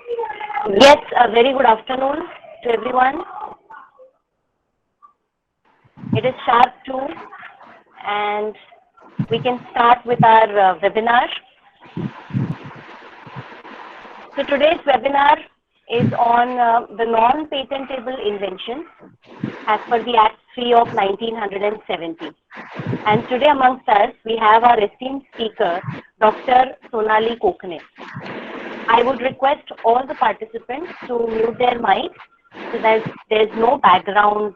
Yes, a very good afternoon to everyone. It is sharp 2 and we can start with our webinar. So today's webinar is on the non-patentable inventions as per the Act 3 of 1970. And today amongst us, we have our esteemed speaker, Dr. Sonali Kokane. I would request all the participants to mute their mics so that there's no background,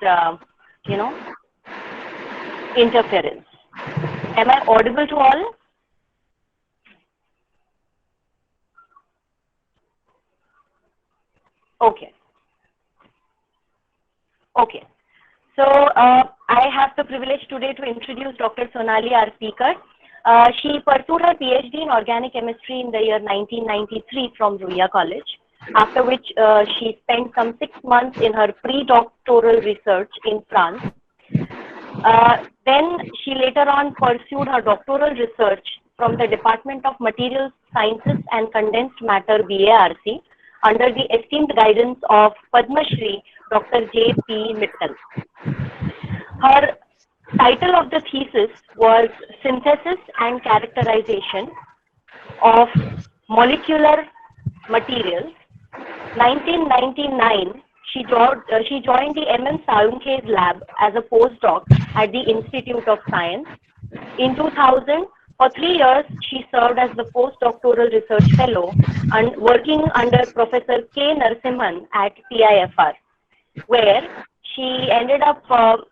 interference. Am I audible to all? Okay. Okay. So I have the privilege today to introduce Dr. Sonali, our speaker. She pursued her PhD in organic chemistry in the year 1993 from Rouia College, after which she spent some 6 months in her pre-doctoral research in France. Then she later on pursued her doctoral research from the Department of Materials Sciences and Condensed Matter BARC under the esteemed guidance of Padma Shri Dr. J.P. Mittal. Her title of the thesis was Synthesis and Characterization of Molecular Materials. 1999, she joined the M.M. Salunkhe's lab as a postdoc at the Institute of Science. In 2000, for 3 years, she served as the postdoctoral research fellow and working under Professor K. Narasimhan at TIFR, where she ended up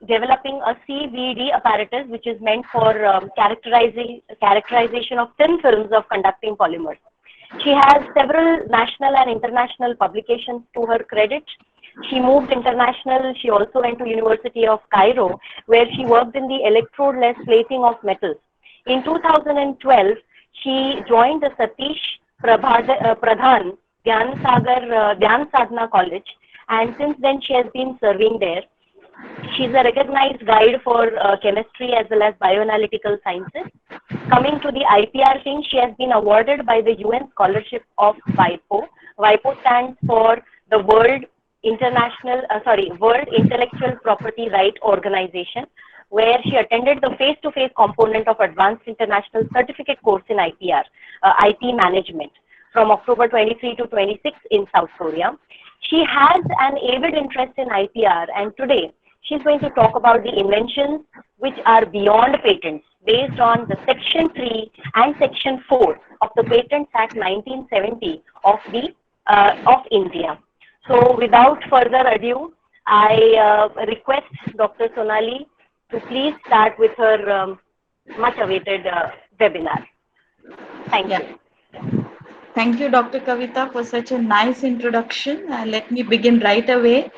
developing a CVD apparatus, which is meant for characterization of thin films of conducting polymers. She has several national and international publications to her credit. She moved international. She also went to University of Cairo, where she worked in the electrode-less plating of metals. In 2012, she joined the Satish Pradhan Dhyan Sadhana College, and since then she has been serving there. She's a recognized guide for chemistry as well as bioanalytical sciences. Coming to the IPR thing, she has been awarded by the UN Scholarship of WIPO. WIPO stands for the World Intellectual Property Right Organization, where she attended the face-to-face component of Advanced International Certificate course in IPR, IP Management, from October 23 to 26 in South Korea. She has an avid interest in IPR, and today she's going to talk about the inventions which are beyond patents based on the Section 3 and Section 4 of the Patents Act 1970 of India. So without further ado, I request Dr. Sonali to please start with her much awaited webinar. Thank you. Thank you, Dr. Kavita, for such a nice introduction. Let me begin right away.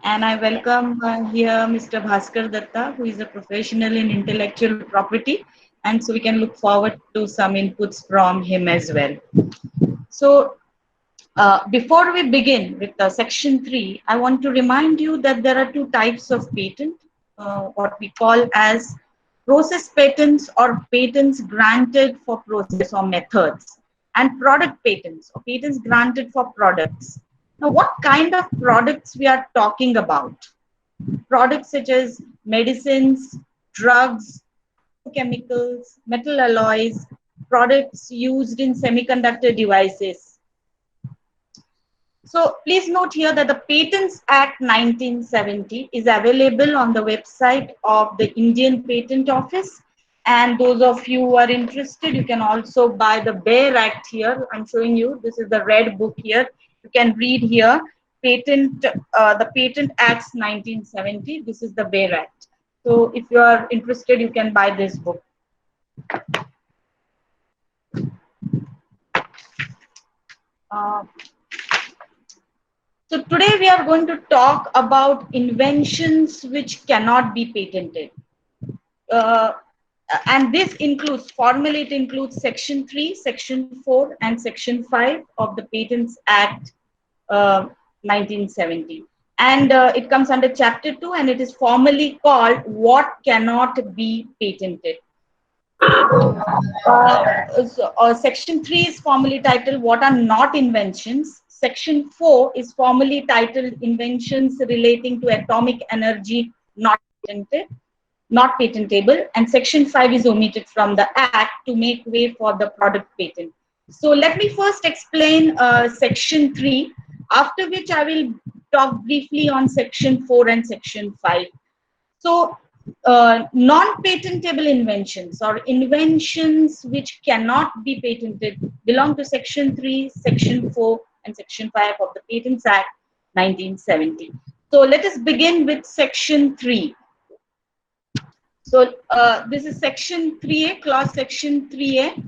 And I welcome here Mr. Bhaskar Datta, who is a professional in intellectual property. And so we can look forward to some inputs from him as well. So before we begin with Section 3, I want to remind you that there are 2 types of patent, what we call as process patents or patents granted for process or methods, and product patents or patents granted for products. Now, what kind of products we are talking about? Products such as medicines, drugs, chemicals, metal alloys, products used in semiconductor devices. So please note here that the Patents Act 1970 is available on the website of the Indian Patent Office. And those of you who are interested, you can also buy the BARE Act here. I'm showing you, this is the red book here. You can read here, the Patent Acts 1970. This is the BARE Act. So if you are interested, you can buy this book. So today we are going to talk about inventions which cannot be patented. And this includes, formally it includes Section 3, Section 4, and Section 5 of the Patents Act 1970. And it comes under Chapter 2, and it is formally called What Cannot Be Patented. Section 3 is formally titled What Are Not Inventions. Section 4 is formally titled Inventions Relating to Atomic Energy Not Patented, Not Patentable, and Section 5 is omitted from the Act to make way for the product patent. So let me first explain Section 3, after which I will talk briefly on Section 4 and Section 5. So non-patentable inventions or inventions which cannot be patented belong to Section 3, Section 4, and Section 5 of the Patents Act 1970. So let us begin with Section 3. So this is Section 3A, Clause Section 3A.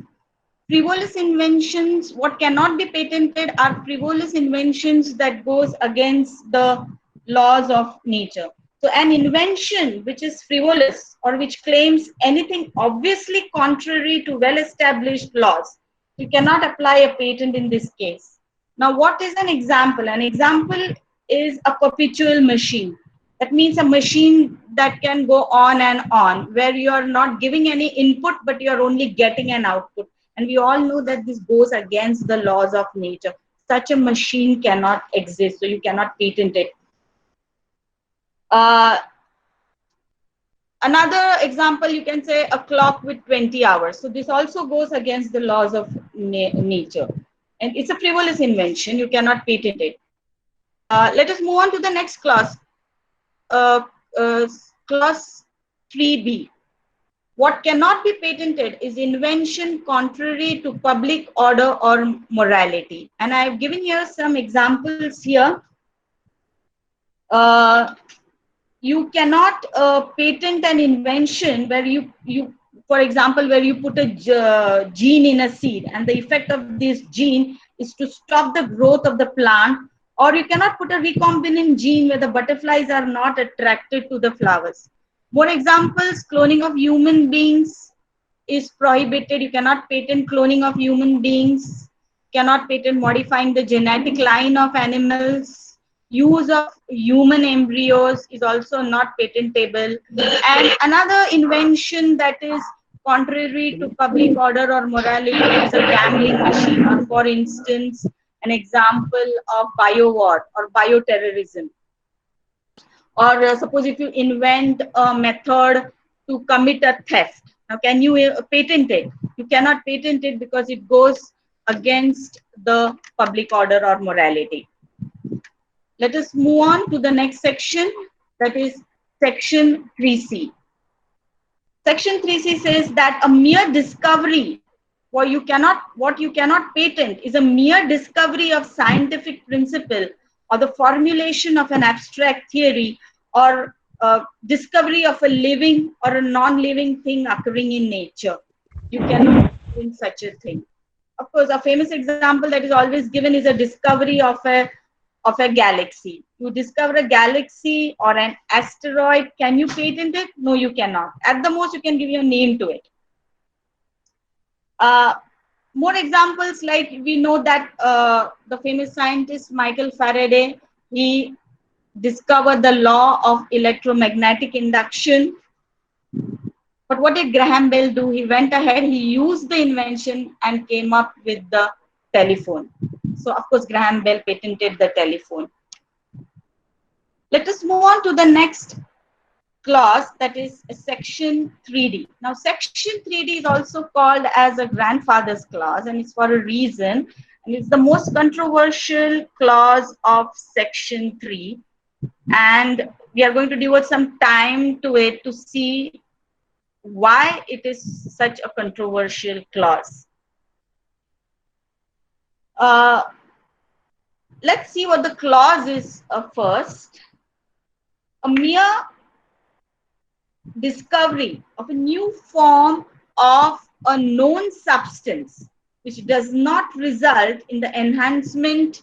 Frivolous inventions, what cannot be patented are frivolous inventions that goes against the laws of nature. So an invention which is frivolous or which claims anything obviously contrary to well-established laws, you cannot apply a patent in this case. Now, what is an example? An example is a perpetual machine. That means a machine that can go on and on, where you are not giving any input, but you are only getting an output. And we all know that this goes against the laws of nature. Such a machine cannot exist, so you cannot patent it. Another example, you can say a clock with 20 hours. So this also goes against the laws of nature. And it's a frivolous invention. You cannot patent it. Let us move on to the next clause. Clause 3B. What cannot be patented is invention contrary to public order or morality. And I have given here some examples here. You cannot patent an invention where you, for example, where you put a gene in a seed, and the effect of this gene is to stop the growth of the plant. Or you cannot put a recombinant gene where the butterflies are not attracted to the flowers. More examples, cloning of human beings is prohibited. You cannot patent cloning of human beings, cannot patent modifying the genetic line of animals. Use of human embryos is also not patentable. And another invention that is contrary to public order or morality is a gambling machine, or for instance, an example of biowar or bioterrorism. Or suppose if you invent a method to commit a theft. Now, can you patent it? You cannot patent it because it goes against the public order or morality. Let us move on to the next section, that is Section 3C. Section 3C says that a mere discovery, what you cannot patent is a mere discovery of scientific principle or the formulation of an abstract theory or discovery of a living or a non-living thing occurring in nature. You cannot patent such a thing. Of course, a famous example that is always given is a discovery of a galaxy. You discover a galaxy or an asteroid, can you patent it? No, you cannot. At the most, you can give your name to it. More examples, like we know that the famous scientist Michael Faraday, he discovered the law of electromagnetic induction. But what did Graham Bell do? He went ahead, he used the invention and came up with the telephone. So of course, Graham Bell patented the telephone. Let us move on to the next clause, that is Section 3D. Now, Section 3D is also called as a grandfather's clause, and it's for a reason. And it's the most controversial clause of Section 3. And we are going to devote some time to it to see why it is such a controversial clause. Let's see what the clause is first. A mere discovery of a new form of a known substance which does not result in the enhancement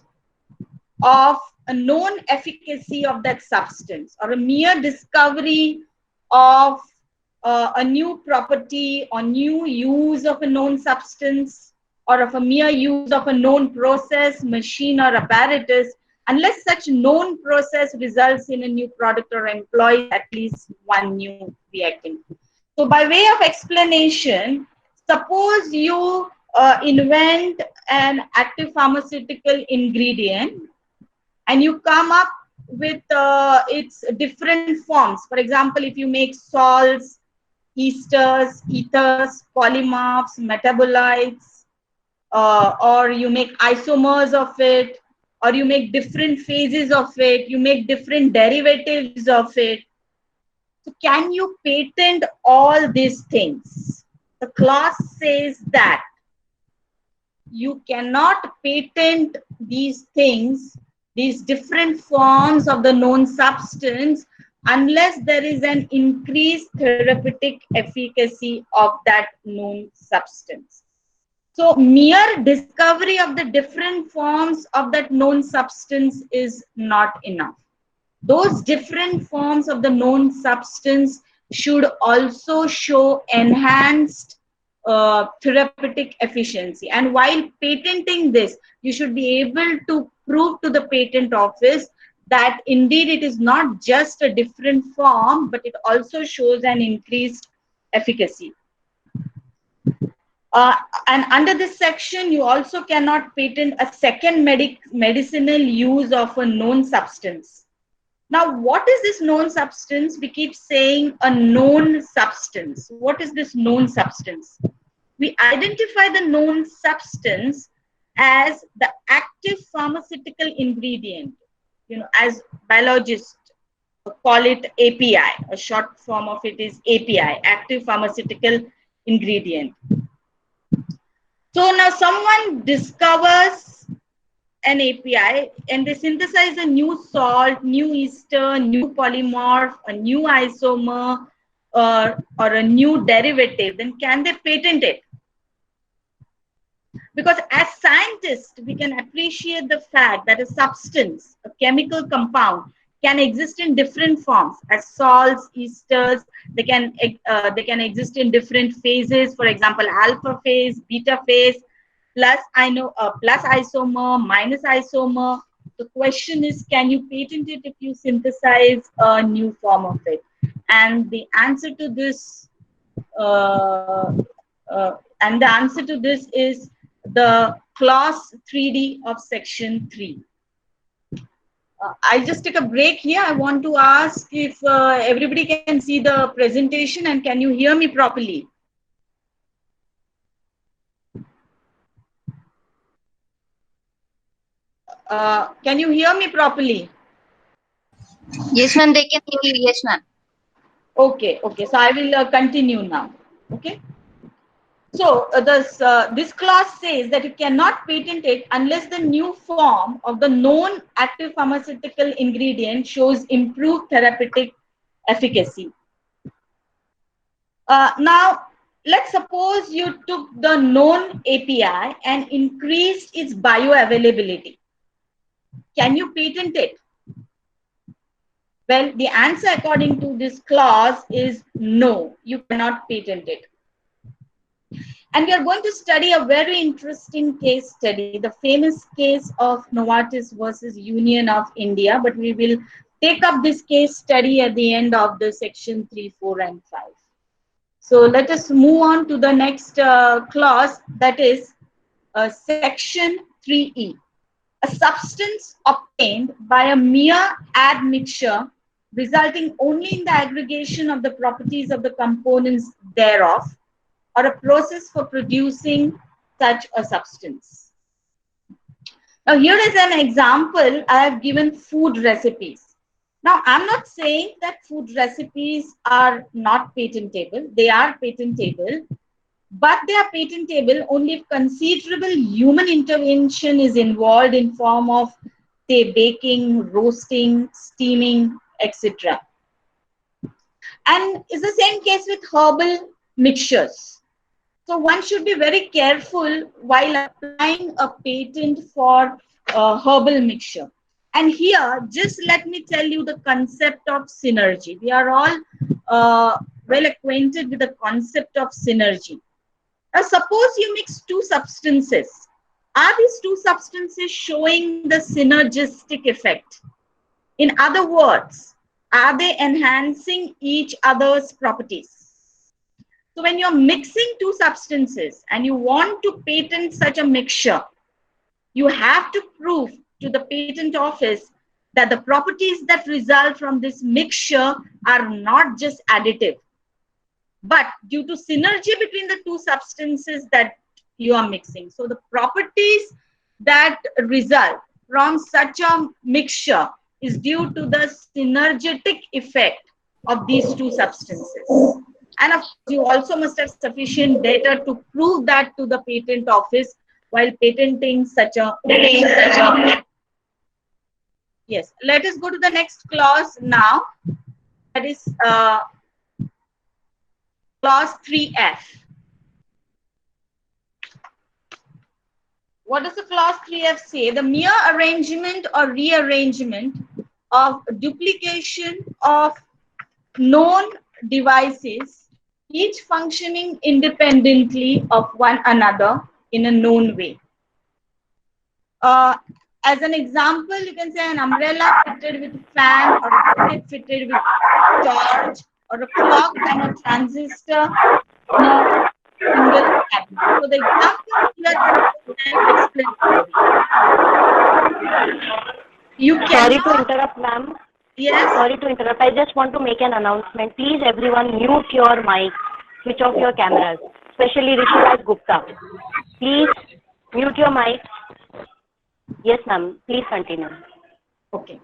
of a known efficacy of that substance, or a mere discovery of a new property or new use of a known substance, or of a mere use of a known process, machine, or apparatus, unless such known process results in a new product or employs at least one new reactant. So by way of explanation, suppose you invent an active pharmaceutical ingredient and you come up with its different forms. For example, if you make salts, esters, ethers, polymorphs, metabolites, or you make isomers of it, or you make different phases of it, you make different derivatives of it. So can you patent all these things? The clause says that you cannot patent these things, these different forms of the known substance, unless there is an increased therapeutic efficacy of that known substance. So mere discovery of the different forms of that known substance is not enough. Those different forms of the known substance should also show enhanced therapeutic efficiency. And while patenting this, you should be able to prove to the patent office that indeed it is not just a different form, but it also shows an increased efficacy. And under this section, you also cannot patent a second medicinal use of a known substance. Now, what is this known substance? We keep saying a known substance. What is this known substance? We identify the known substance as the active pharmaceutical ingredient, as biologists call it API. A short form of it is API, active pharmaceutical ingredient. So now someone discovers an API and they synthesize a new salt, new ester, new polymorph, a new isomer, or a new derivative. Then can they patent it? Because as scientists, we can appreciate the fact that a substance, a chemical compound, can exist in different forms as salts, esters. They can exist in different phases. For example, alpha phase, beta phase, plus isomer, minus isomer. The question is, can you patent it if you synthesize a new form of it? And the answer to this, is the clause 3D of section 3. I'll just take a break here. I want to ask if everybody can see the presentation and can you hear me properly? Can you hear me properly? Yes, ma'am, they can hear you. Yes, ma'am. Okay. So I will continue now. Okay. So this clause says that you cannot patent it unless the new form of the known active pharmaceutical ingredient shows improved therapeutic efficacy. Now, let's suppose you took the known API and increased its bioavailability. Can you patent it? Well, the answer according to this clause is no, you cannot patent it. And we are going to study a very interesting case study, the famous case of Novartis versus Union of India, but we will take up this case study at the end of the section 3, 4, and 5. So let us move on to the next clause, that is section 3E. A substance obtained by a mere admixture resulting only in the aggregation of the properties of the components thereof, or a process for producing such a substance. Now, here is an example. I have given food recipes. Now, I'm not saying that food recipes are not patentable. They are patentable, but they are patentable only if considerable human intervention is involved in form of, say, baking, roasting, steaming, etc. And it's the same case with herbal mixtures. So one should be very careful while applying a patent for herbal mixture. And here, just let me tell you the concept of synergy. We are all well acquainted with the concept of synergy. Now, suppose you mix two substances. Are these two substances showing the synergistic effect? In other words, are they enhancing each other's properties? So when you're mixing two substances and you want to patent such a mixture, you have to prove to the patent office that the properties that result from this mixture are not just additive, but due to synergy between the two substances that you are mixing. So the properties that result from such a mixture is due to the synergetic effect of these two substances. And of course, you also must have sufficient data to prove that to the patent office while patenting such a Yes, let us go to the next clause now. That is clause 3F. What does the clause 3F say? The mere arrangement or rearrangement of duplication of known devices, each functioning independently of one another in a known way. As an example, you can say an umbrella fitted with a fan, or a pocket fitted with torch, or a clock and a transistor in a single cabinet. So the example here are self-explanatory. You Sorry cannot. to interrupt, ma'am. Yes. Sorry to interrupt. I just want to make an announcement. Please, everyone, mute your mic, switch off your cameras, especially Rishiraz Gupta. Please mute your mic. Yes, ma'am. Please continue. Okay.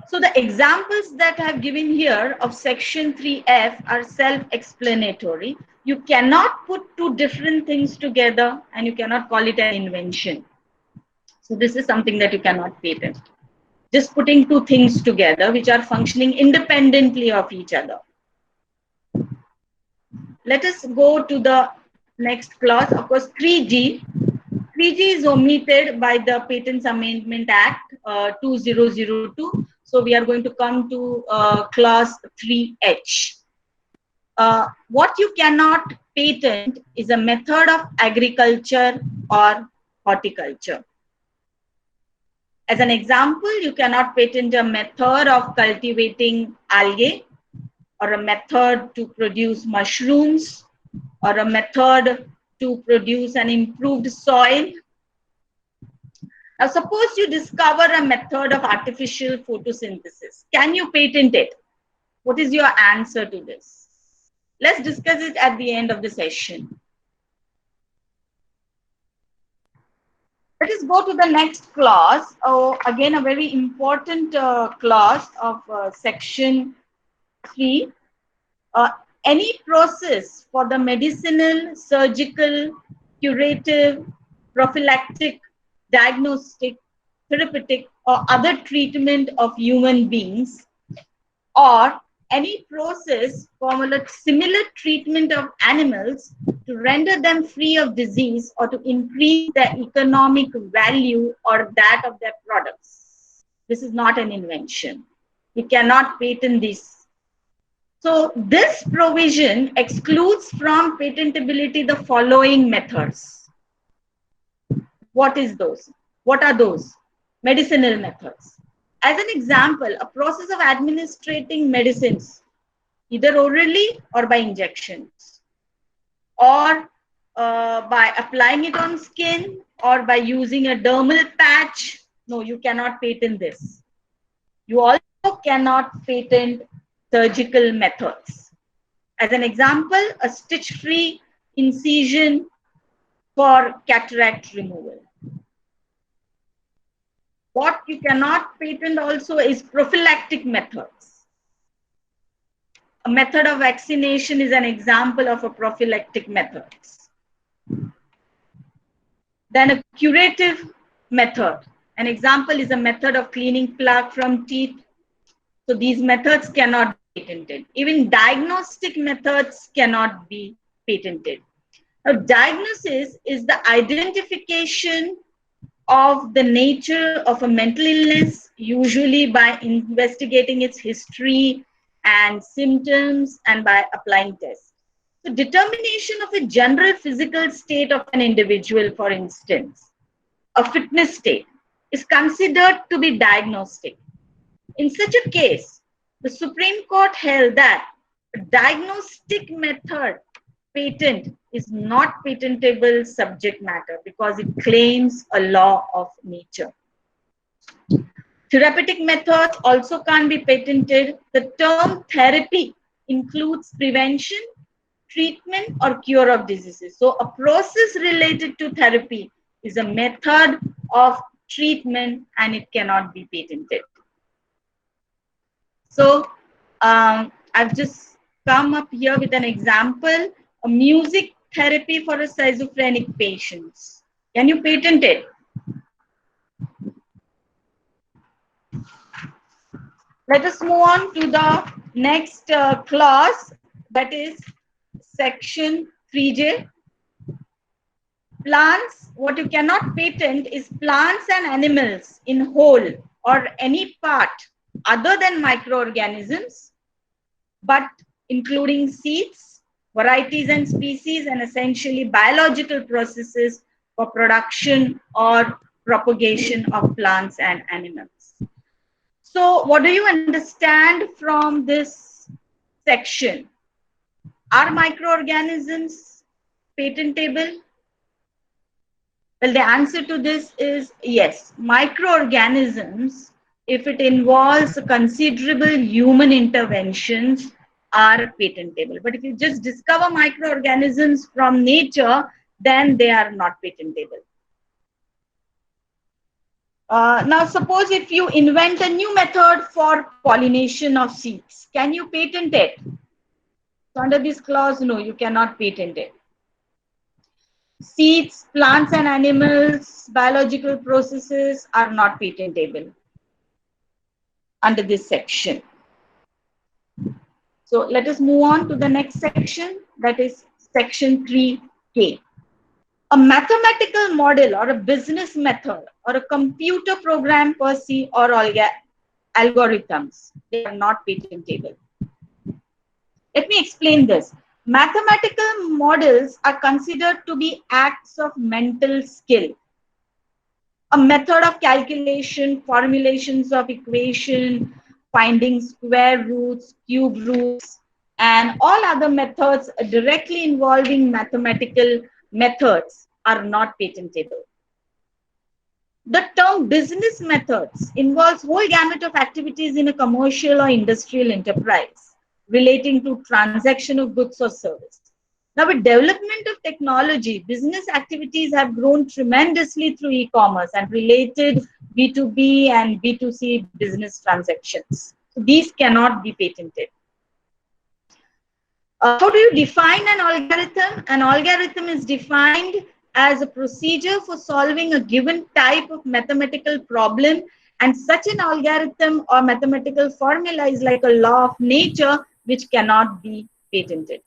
So the examples that I've given here of section 3F are self-explanatory. You cannot put two different things together and you cannot call it an invention. So this is something that you cannot patent. Just putting two things together which are functioning independently of each other. Let us go to the next clause. Of course, 3G. 3G is omitted by the Patents Amendment Act 2002. So we are going to come to clause 3H. What you cannot patent is a method of agriculture or horticulture. As an example, you cannot patent a method of cultivating algae, or a method to produce mushrooms, or a method to produce an improved soil. Now, suppose you discover a method of artificial photosynthesis. Can you patent it? What is your answer to this? Let's discuss it at the end of the session. Let us go to the next clause. Oh, again, a very important clause of section 3. Any process for the medicinal, surgical, curative, prophylactic, diagnostic, therapeutic, or other treatment of human beings, or any process for a similar treatment of animals to render them free of disease or to increase their economic value or that of their products. This is not an invention. You cannot patent this. So this provision excludes from patentability the following methods. What is those? What are those? Medicinal methods. As an example, a process of administrating medicines, either orally or by injections, or by applying it on skin, or by using a dermal patch. No, you cannot patent this. You also cannot patent surgical methods. As an example, a stitch-free incision for cataract removal. What you cannot patent also is prophylactic methods. A method of vaccination is an example of a prophylactic method. Then a curative method. An example is a method of cleaning plaque from teeth. So these methods cannot be patented. Even diagnostic methods cannot be patented. Now, diagnosis is the identification of the nature of a mental illness, usually by investigating its history and symptoms and by applying tests. So determination of a general physical state of an individual, for instance, a fitness state, is considered to be diagnostic. In such a case, the Supreme Court held that a diagnostic method patent is not patentable subject matter because it claims a law of nature. Therapeutic methods also can't be patented. The term therapy includes prevention, treatment, or cure of diseases. So a process related to therapy is a method of treatment and it cannot be patented. So I've just come up here with an example, a music therapy for a schizophrenic patients. Can you patent it? Let us move on to the next clause, that is section 3J. Plants, what you cannot patent is plants and animals in whole or any part other than microorganisms, but including seeds, varieties and species, and essentially biological processes for production or propagation of plants and animals. So what do you understand from this section? Are microorganisms patentable? Well, the answer to this is yes. Microorganisms, if it involves considerable human interventions, are patentable. But if you just discover microorganisms from nature, then they are not patentable. Now, suppose if you invent a new method for pollination of seeds, can you patent it? So under this clause, no, you cannot patent it. Seeds, plants and animals, biological processes are not patentable under this section. So let us move on to the next section, that is section 3K. A mathematical model or a business method or a computer program per se or algorithms, they are not patentable. Let me explain this. Mathematical models are considered to be acts of mental skill. A method of calculation, formulations of equation, finding square roots, cube roots, and all other methods directly involving mathematical methods are not patentable. The term business methods involves whole gamut of activities in a commercial or industrial enterprise relating to transaction of goods or service. Now, with development of technology, business activities have grown tremendously through e-commerce and related B2B and B2C business transactions. So these cannot be patented. How do you define an algorithm? An algorithm is defined as a procedure for solving a given type of mathematical problem, and such an algorithm or mathematical formula is like a law of nature which cannot be patented.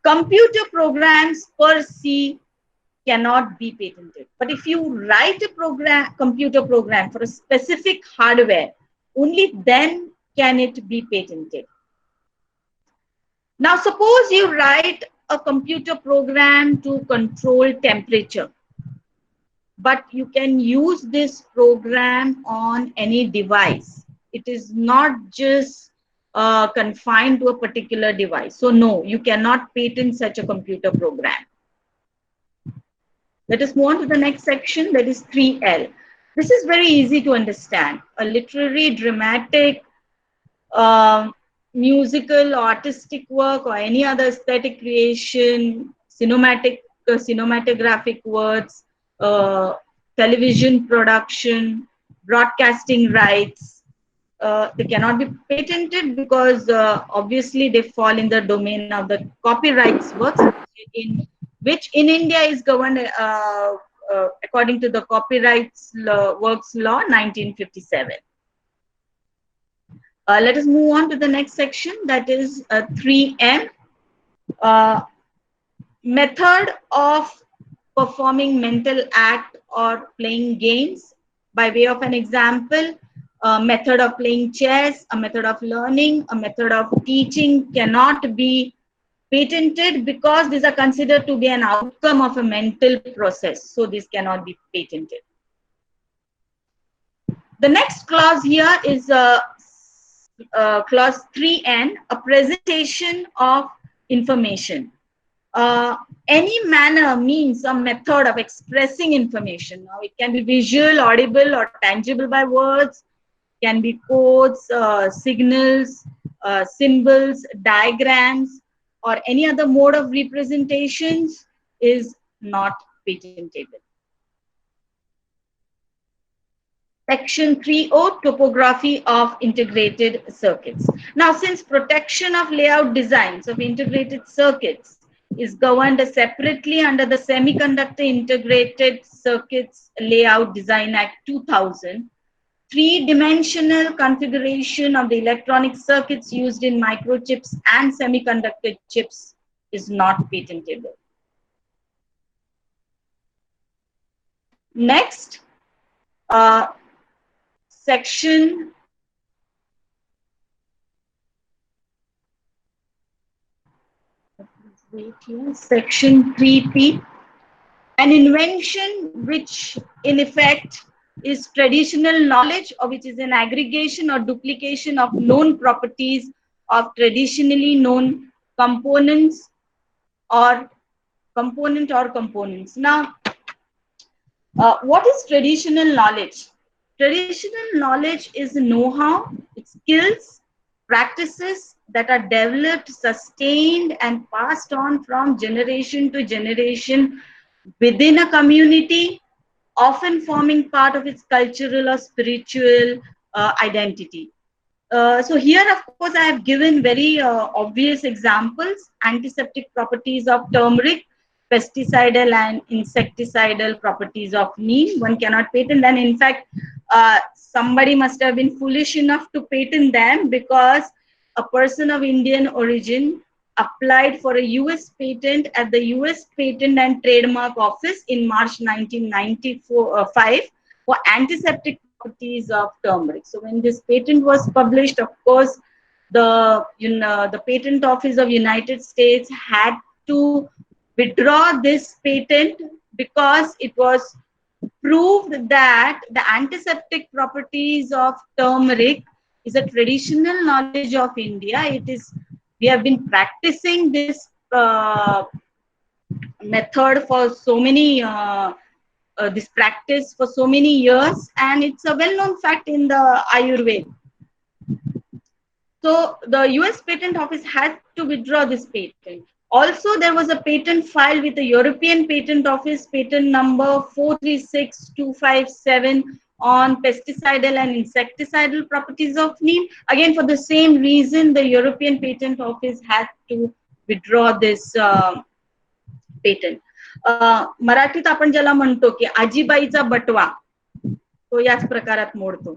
Computer programs per se cannot be patented. But if you write a computer program for a specific hardware, only then can it be patented. Now, suppose you write a computer program to control temperature, but you can use this program on any device. It is not just confined to a particular device. So no, you cannot patent such a computer program. Let us move on to the next section, that is 3L. This is very easy to understand. A literary, dramatic, musical, artistic work, or any other aesthetic creation, cinematographic works, television production, broadcasting rights, they cannot be patented because obviously they fall in the domain of the copyrights works, which in India is governed according to the Copyrights Works Law 1957. Let us move on to the next section, that is 3M. Method of performing mental act or playing games. By way of an example, a method of playing chess, a method of learning, a method of teaching cannot be patented because these are considered to be an outcome of a mental process. So this cannot be patented. The next clause here is clause 3N, a presentation of information. Any manner means a method of expressing information. Now, it can be visual, audible, or tangible by words, can be codes, signals, symbols, diagrams, or any other mode of representations is not patentable. Section 3.0, topography of integrated circuits. Now, since protection of layout designs of integrated circuits is governed separately under the Semiconductor Integrated Circuits Layout Design Act 2000, three-dimensional configuration of the electronic circuits used in microchips and semiconductor chips is not patentable. Next, section Section 3P, an invention which in effect is traditional knowledge, or which is an aggregation or duplication of known properties of traditionally known components or components. Now, what is traditional knowledge? Traditional knowledge is know-how, it's skills, practices that are developed, sustained, and passed on from generation to generation within a community, often forming part of its cultural or spiritual identity. So here, of course, I have given very obvious examples: antiseptic properties of turmeric, pesticidal and insecticidal properties of neem. One cannot patent them. In fact, somebody must have been foolish enough to patent them, because a person of Indian origin applied for a US patent at the US Patent and Trademark Office in March 1995 for antiseptic properties of turmeric. So when this patent was published, of course, the Patent Office of United States had to withdraw this patent, because it was proved that the antiseptic properties of turmeric is a traditional knowledge of India. We have been practicing this method for so many this practice for so many years, and it's a well-known fact in the Ayurveda. So the US Patent Office had to withdraw this patent. Also, there was a patent filed with the European Patent Office, patent number 436257, on pesticidal and insecticidal properties of neem. Again, for the same reason, the European Patent Office had to withdraw this patent. मराठीत आपण ज्याला म्हणतो की आजीबाईचा बटवा, तो याच प्रकारात मोडतो.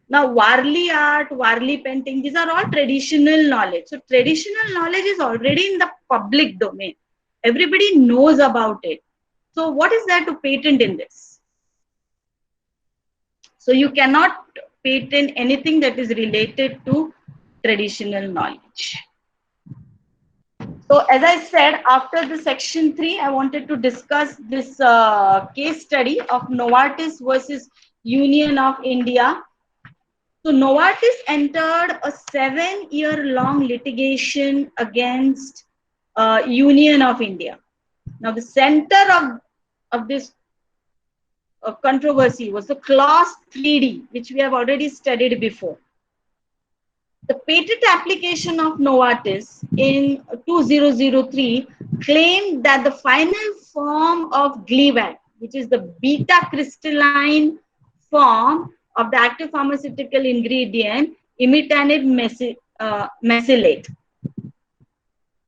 Now, Warli art, Warli painting, these are all traditional knowledge. So traditional knowledge is already in the public domain. Everybody knows about it. So what is there to patent in this? So you cannot patent anything that is related to traditional knowledge. So as I said, after the section 3, I wanted to discuss this case study of Novartis versus Union of India. So Novartis entered a 7-year-long litigation against Union of India. Now the center of this controversy was the clause 3D, which we have already studied before. The patent application of Novartis in 2003 claimed that the final form of Gleevec, which is the beta crystalline form of the active pharmaceutical ingredient, imitinib mesylate.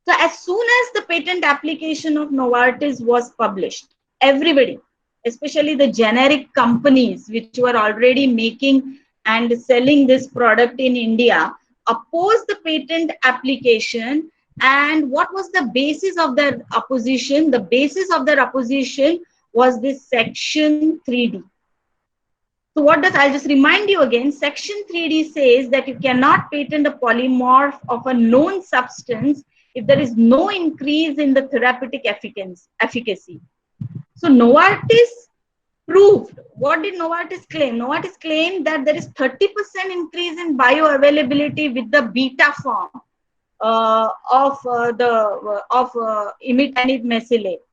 So as soon as the patent application of Novartis was published, everybody, especially the generic companies which were already making and selling this product in India, opposed the patent application. And what was the basis of their opposition? The basis of their opposition was this section 3D. So what does, I'll just remind you again, section 3D says that you cannot patent a polymorph of a known substance if there is no increase in the therapeutic efficacy. So Novartis proved, what did Novartis claim? Novartis claimed that there is 30% increase in bioavailability with the beta form. imitinib mesylate.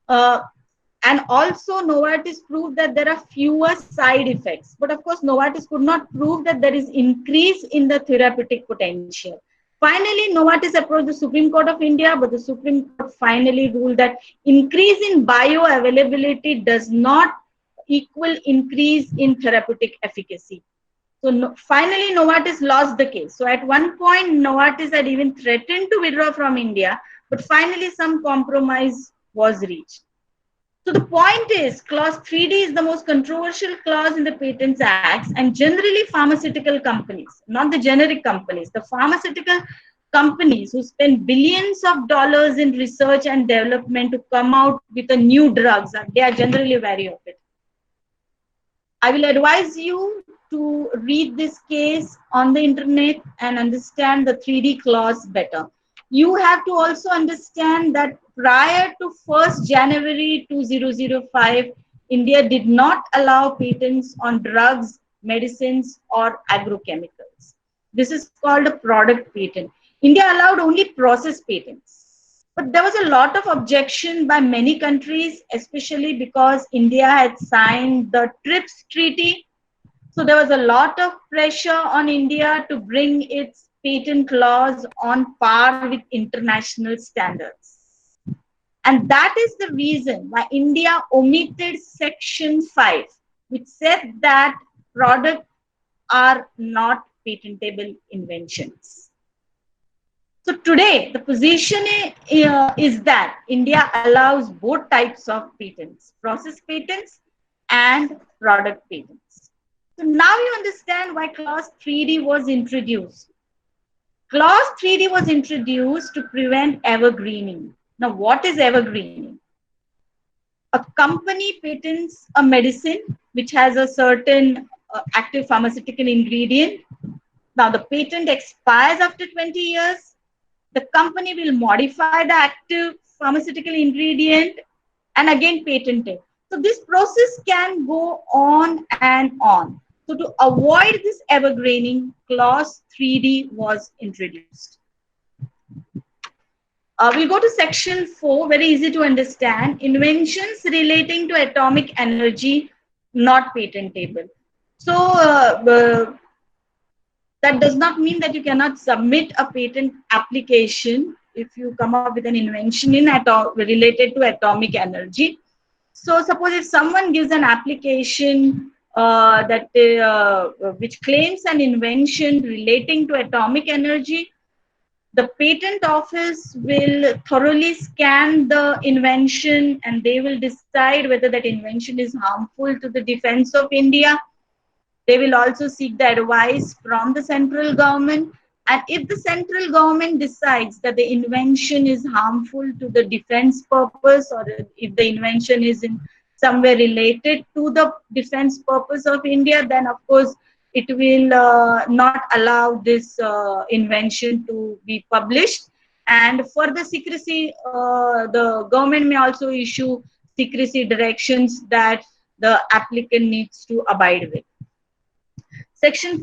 And also Novartis proved that there are fewer side effects. But of course, Novartis could not prove that there is increase in the therapeutic potential. Finally, Novartis approached the Supreme Court of India, but the Supreme Court finally ruled that increase in bioavailability does not equal increase in therapeutic efficacy. So finally, Novartis lost the case. So at one point, Novartis had even threatened to withdraw from India, but finally some compromise was reached. So the point is, clause 3D is the most controversial clause in the Patents Act, and generally pharmaceutical companies, not the generic companies, the pharmaceutical companies who spend billions of dollars in research and development to come out with a new drugs, they are generally wary of it. I will advise you to read this case on the internet and understand the 3D clause better. You have to also understand that prior to 1st January 2005, India did not allow patents on drugs, medicines, or agrochemicals. This is called a product patent. India allowed only process patents. But there was a lot of objection by many countries, especially because India had signed the TRIPS Treaty. So there was a lot of pressure on India to bring its patent laws on par with international standards. And that is the reason why India omitted Section 5, which said that products are not patentable inventions. So today, the position is that India allows both types of patents, process patents and product patents. So now you understand why Clause 3D was introduced. Clause 3D was introduced to prevent evergreening. Now, what is evergreening? A company patents a medicine which has a certain active pharmaceutical ingredient. Now, the patent expires after 20 years. The company will modify the active pharmaceutical ingredient and again patent it. So this process can go on and on. So to avoid this evergreening, Clause 3D was introduced. We'll go to Section 4, very easy to understand. Inventions relating to atomic energy, not patentable. So that does not mean that you cannot submit a patent application if you come up with an invention related to atomic energy. So suppose if someone gives an application which claims an invention relating to atomic energy, the patent office will thoroughly scan the invention and they will decide whether that invention is harmful to the defense of India. They will also seek the advice from the central government. And if the central government decides that the invention is harmful to the defense purpose, or if the invention is in some way related to the defense purpose of India, then of course it will not allow this invention to be published. And for the secrecy, the government may also issue secrecy directions that the applicant needs to abide with.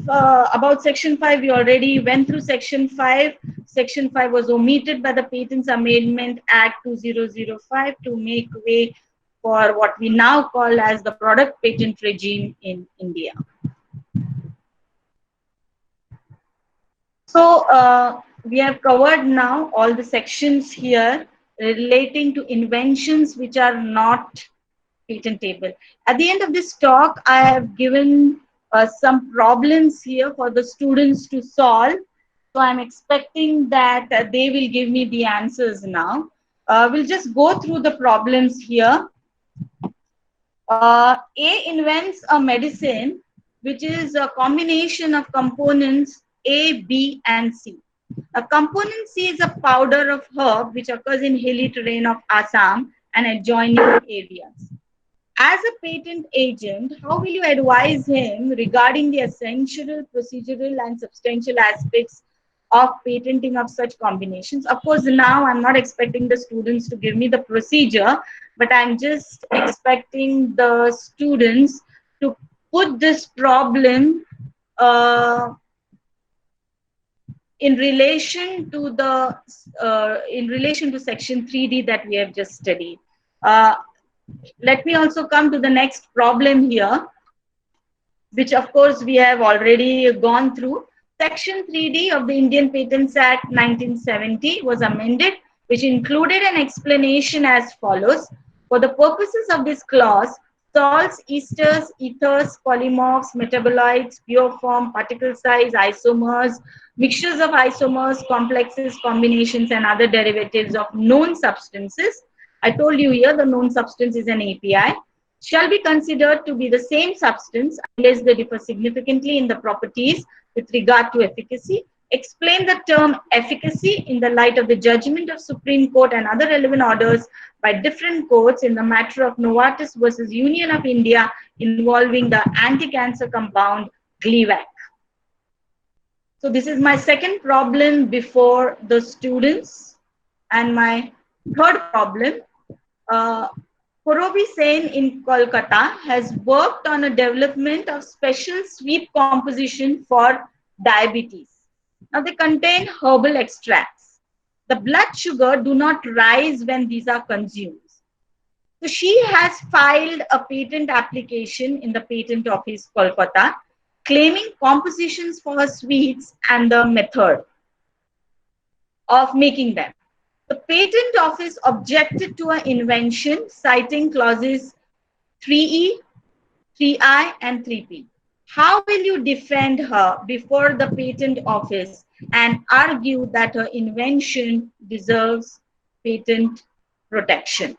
About Section 5, we already went through Section 5. Section 5 was omitted by the Patents Amendment Act 2005 to make way for what we now call as the product patent regime in India. So we have covered now all the sections here relating to inventions which are not patentable. At the end of this talk, I have given some problems here for the students to solve. So I'm expecting that they will give me the answers now. We'll just go through the problems here. A invents a medicine which is a combination of components A, B, and C. A component C is a powder of herb which occurs in hilly terrain of Assam and adjoining areas. As a patent agent, how will you advise him regarding the essential, procedural, and substantial aspects of patenting of such combinations? Of course, now I'm not expecting the students to give me the procedure, but I'm just expecting the students to put this problem in relation to the section 3D that we have just studied. Let me also come to the next problem here, which of course we have already gone through. Section 3D of the Indian Patents Act 1970 was amended, which included an explanation as follows. For the purposes of this clause, salts, esters, ethers, polymorphs, metabolites, pure form, particle size, isomers, mixtures of isomers, complexes, combinations, and other derivatives of known substances. I told you here the known substance is an API, shall be considered to be the same substance unless they differ significantly in the properties with regard to efficacy. Explain the term efficacy in the light of the judgment of Supreme Court and other relevant orders by different courts in the matter of Novartis versus Union of India involving the anti-cancer compound Gleevec. So this is my second problem before the students. And my third problem, Purabi Sen in Kolkata has worked on a development of special sweet composition for diabetes. Now they contain herbal extracts. The blood sugar do not rise when these are consumed. So she has filed a patent application in the Patent Office Kolkata, claiming compositions for her sweets and the method of making them. The Patent Office objected to her invention, citing clauses 3E, 3I, and 3P. How will you defend her before the Patent Office and argue that her invention deserves patent protection?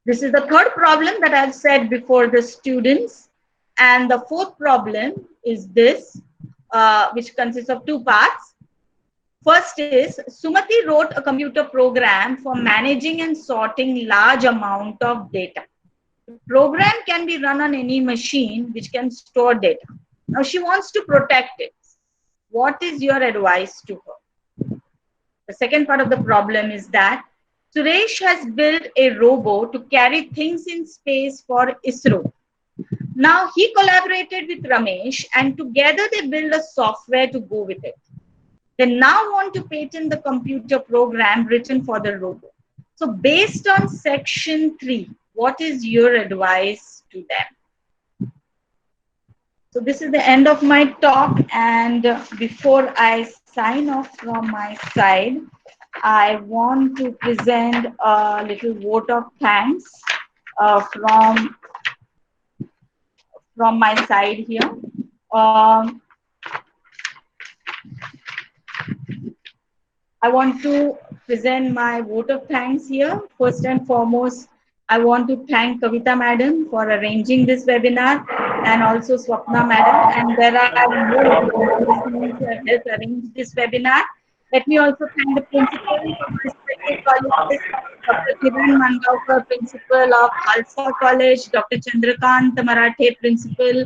This is the third problem that I've said before the students. And the fourth problem is this, which consists of two parts. First is, Sumati wrote a computer program for managing and sorting large amount of data. The program can be run on any machine which can store data. Now she wants to protect it. What is your advice to her? The second part of the problem is that Suresh has built a robo to carry things in space for ISRO. Now he collaborated with Ramesh and together they build a software to go with it. They now want to patent the computer program written for the robo. So based on section 3, what is your advice to them? So this is the end of my talk, and before I sign off from my side, I want to present a little vote of thanks from my side here. I want to present my vote of thanks here. First and foremost, I want to thank Kavita Madam for arranging this webinar, and also Swapna Madam. And there are more who have helped arrange this webinar. Let me also thank the principals of respective colleges, Dr. Kiran Mangaonkar, principal of Khalsa College, Dr. Chandrakant Marathe, principal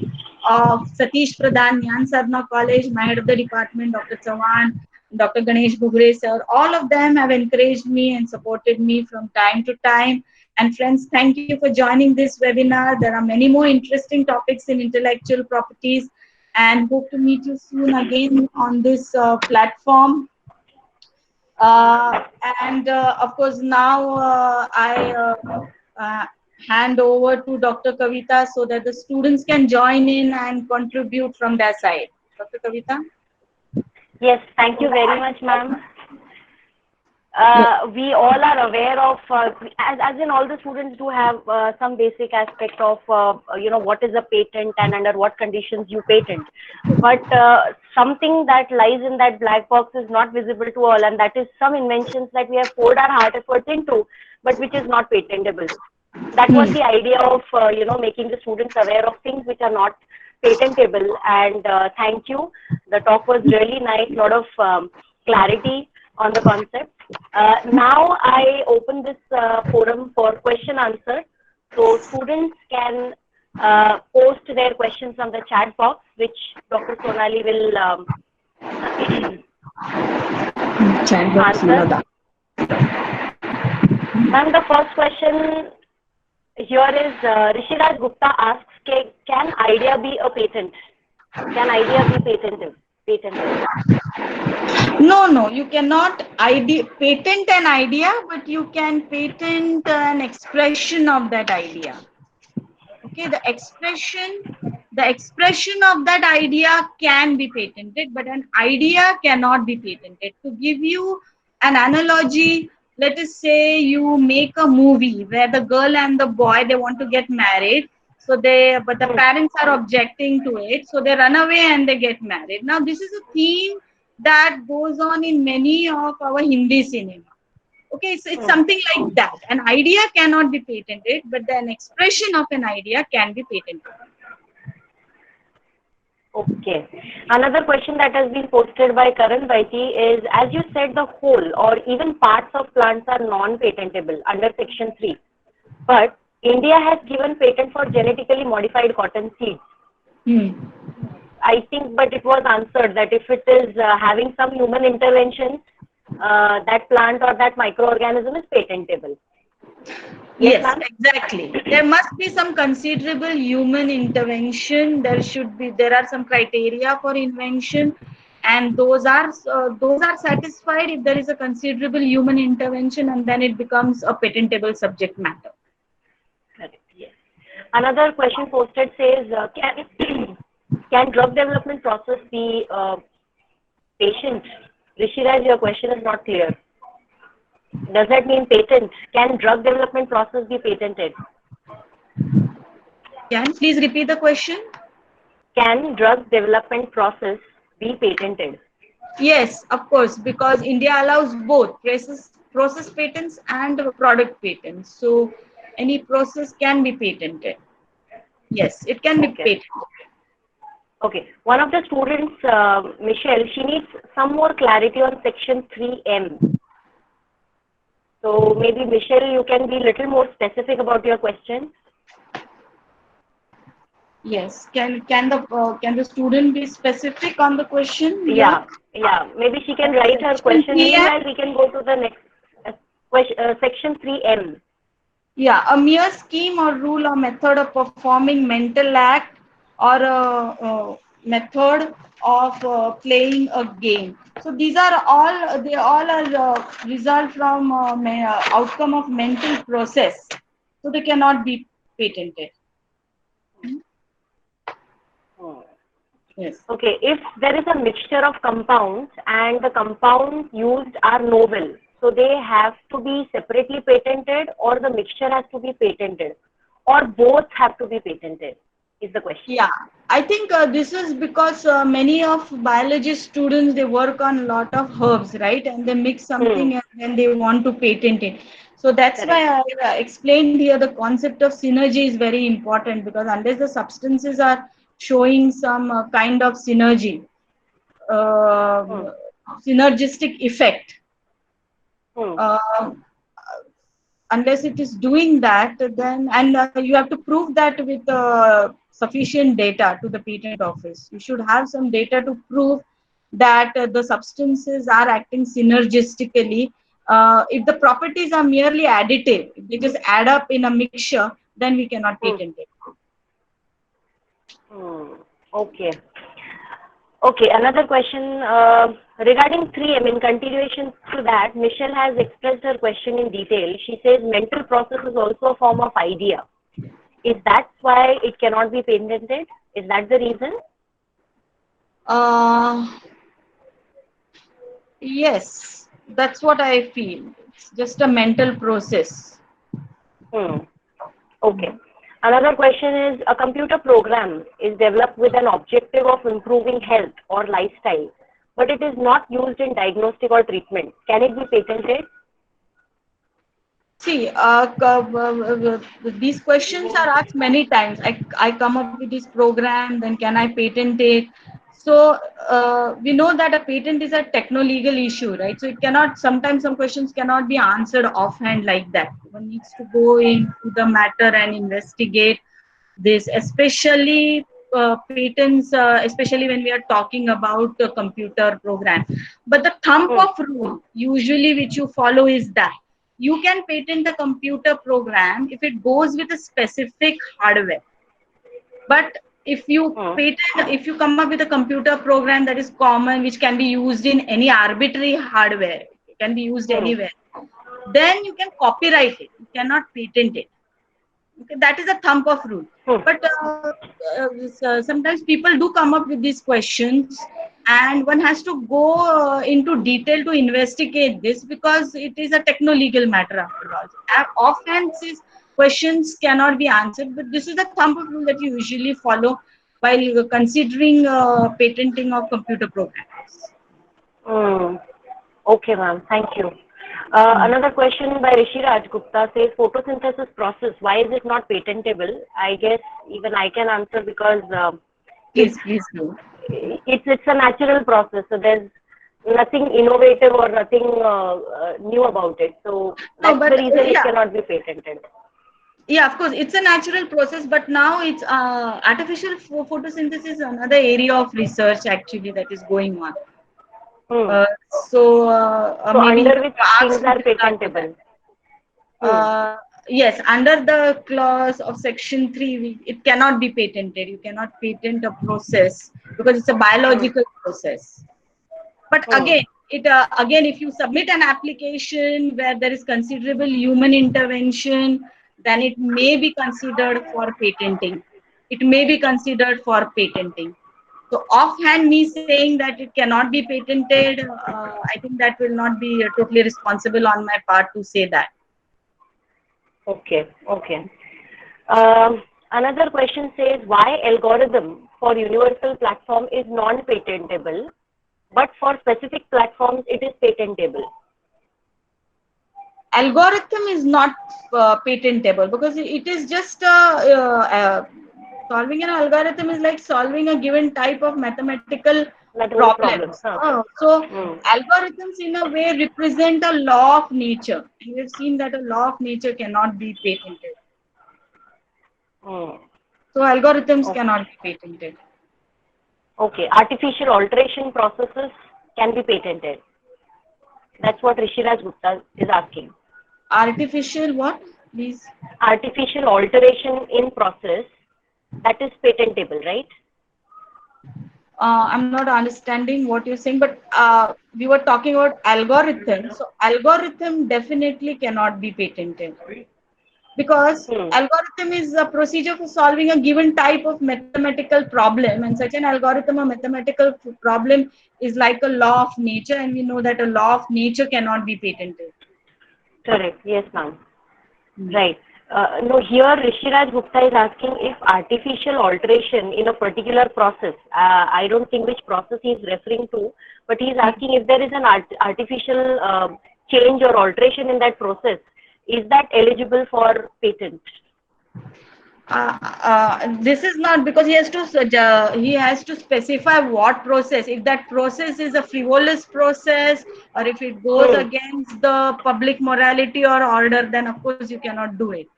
of Satish Pradhan Jnana Sadhana College, my head of the department, Dr. Chavan, Dr. Ganesh Bugre sir. All of them have encouraged me and supported me from time to time. And friends, thank you for joining this webinar. There are many more interesting topics in intellectual properties, and hope to meet you soon again on this platform. Of course, now I hand over to Dr. Kavita so that the students can join in and contribute from their side. Dr. Kavita? Yes, thank you very much, ma'am. We all are aware of, as in all the students do have some basic aspect of, what is a patent and under what conditions you patent. But something that lies in that black box is not visible to all, and that is some inventions that we have poured our heart efforts into, but which is not patentable. That was the idea of, making the students aware of things which are not patentable. And thank you. The talk was really nice, a lot of clarity on the concept. Now I open this forum for question answer. So students can post their questions on the chat box, which Dr. Sonali will answer. Ma'am, the first question here is Rishiraj Gupta asks, can idea be a patent? Can idea be patented? patented? No, you cannot patent an idea, but you can patent an expression of that idea. Okay, the expression of that idea can be patented, but an idea cannot be patented. To give you an analogy, let us say you make a movie where the girl and the boy, they want to get married. But the parents are objecting to it, so they run away and they get married. Now, this is a theme that goes on in many of our Hindi cinema. Okay, it's something like that. An idea cannot be patented, but an expression of an idea can be patented. Okay. Another question that has been posted by Karan Vaiti is, as you said, the whole or even parts of plants are non-patentable under Section 3. But India has given patent for genetically modified cotton seeds. I think, but it was answered that if it is having some human intervention, that plant or that microorganism is patentable. Yes, exactly. There must be some considerable human intervention. There are some criteria for invention, and those are satisfied if there is a considerable human intervention, and then it becomes a patentable subject matter. Correct. Yes. Another question posted says, can drug development process be patent? Rishiraj, your question is not clear. Does that mean patent? Can drug development process be patented? Can please repeat the question? Can drug development process be patented? Yes, of course, because India allows both process patents and product patents. So any process can be patented. Yes, it can be patented. Okay. One of the students, Michelle, she needs some more clarity on Section 3M. So maybe Michelle, you can be a little more specific about your question. Yes. Can the student be specific on the question? Yeah. Maybe she can write her question. Meanwhile, we can go to the next Section 3M. Yeah, a mere scheme or rule or method of performing mental act or a method of playing a game. So they all are result from outcome of mental process. So they cannot be patented. Yes. Okay, if there is a mixture of compounds and the compounds used are novel, so they have to be separately patented, or the mixture has to be patented, or both have to be patented, is the question. Yeah, I think this is because many of biology students, they work on a lot of herbs, right? And they mix something and then they want to patent it. So that's why I explained here the concept of synergy is very important, because unless the substances are showing some kind of synergistic effect, unless it is doing that, then you have to prove that with sufficient data to the patent office. You should have some data to prove that the substances are acting synergistically. If the properties are merely additive, if they just add up in a mixture, then we cannot patent it. Okay. Okay, another question regarding 3M. In continuation to that, Michelle has expressed her question in detail. She says mental process is also a form of idea. Is that why it cannot be patented? Is that the reason? Yes, that's what I feel. It's just a mental process. Okay. Another question is, a computer program is developed with an objective of improving health or lifestyle, but it is not used in diagnostic or treatment. Can it be patented? See, these questions are asked many times. I come up with this program, then can I patent it? So we know that a patent is a techno-legal issue, right? So it cannot, sometimes some questions cannot be answered offhand like that. One needs to go into the matter and investigate this, especially patents, especially when we are talking about the computer program. But the thumb of rule usually which you follow is that you can patent the computer program if it goes with a specific hardware. But if you patent, if you come up with a computer program that is common, which can be used in any arbitrary hardware, it can be used anywhere, then you can copyright it. You cannot patent it. Okay, that is a thumb of rule. But sometimes people do come up with these questions, and one has to go into detail to investigate this, because it is a techno-legal matter after all. Offhand, these questions cannot be answered, but this is the thumb of rule that you usually follow while considering patenting of computer programs. Okay, ma'am. Thank you. Another question by Rishi Raj Gupta says, photosynthesis process, why is it not patentable? I guess even I can answer, because Please do. It's a natural process. So there's nothing innovative or nothing new about it. So that's the reason it cannot be patented. Yeah, of course, it's a natural process, but now it's artificial photosynthesis is another area of research actually that is going on. So maybe under which things are patentable? Yes, under the clause of section 3, it cannot be patented. You cannot patent a process because it's a biological process. But again, if you submit an application where there is considerable human intervention, then it may be considered for patenting. It may be considered for patenting. So offhand, me saying that it cannot be patented, I think that will not be totally responsible on my part to say that. Okay. Another question says, why algorithm for universal platform is non-patentable, but for specific platforms it is patentable? Algorithm is not patentable because it is just solving an algorithm is like solving a given type of mathematical problem. So algorithms in a way represent a law of nature. And we have seen that a law of nature cannot be patented. So algorithms cannot be patented. Okay, artificial alteration processes can be patented. That's what Rishi Raj Gupta is asking. Artificial what, please? Artificial alteration in process, that is patentable, right? I'm not understanding what you're saying, but we were talking about algorithm. So algorithm definitely cannot be patented because algorithm is a procedure for solving a given type of mathematical problem, and such an algorithm or mathematical problem is like a law of nature, and we know that a law of nature cannot be patented. Correct. Yes, ma'am. Right. No, here Rishi Raj Gupta is asking if artificial alteration in a particular process, I don't think which process he is referring to, but he is asking if there is an artificial change or alteration in that process, is that eligible for patent? This is not, because he has to specify what process. If that process is a frivolous process, or if it goes against the public morality or order, then of course you cannot do it.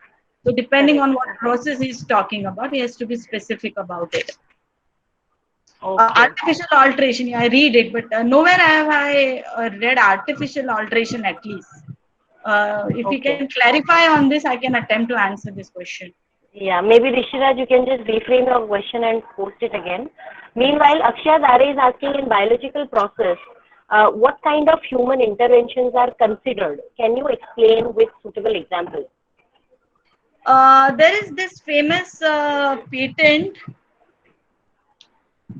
So depending on what process he's talking about, he has to be specific about it. Artificial alteration, I read it, but nowhere have I read artificial alteration at least. If you can clarify on this, I can attempt to answer this question. Yeah, maybe Rishi Raj, you can just reframe your question and post it again. Meanwhile, Akshay Dare is asking, in biological process, what kind of human interventions are considered? Can you explain with suitable examples? There is this famous patent.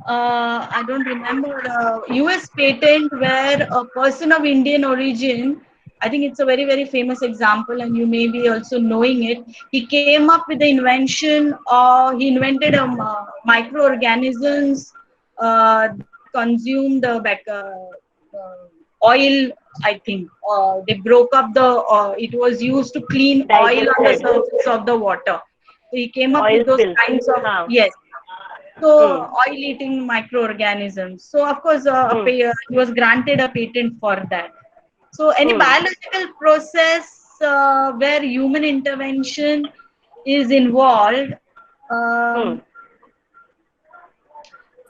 I don't remember, US patent where a person of Indian origin, I think it's a very, very famous example, and you may be also knowing it. He came up with the invention, he invented microorganisms consumed oil, I think. They broke up it was used to clean oil on the surface of the water. So he came up with those kinds of, yes. So oil-eating microorganisms. So of course, he was granted a patent for that. So any biological process where human intervention is involved.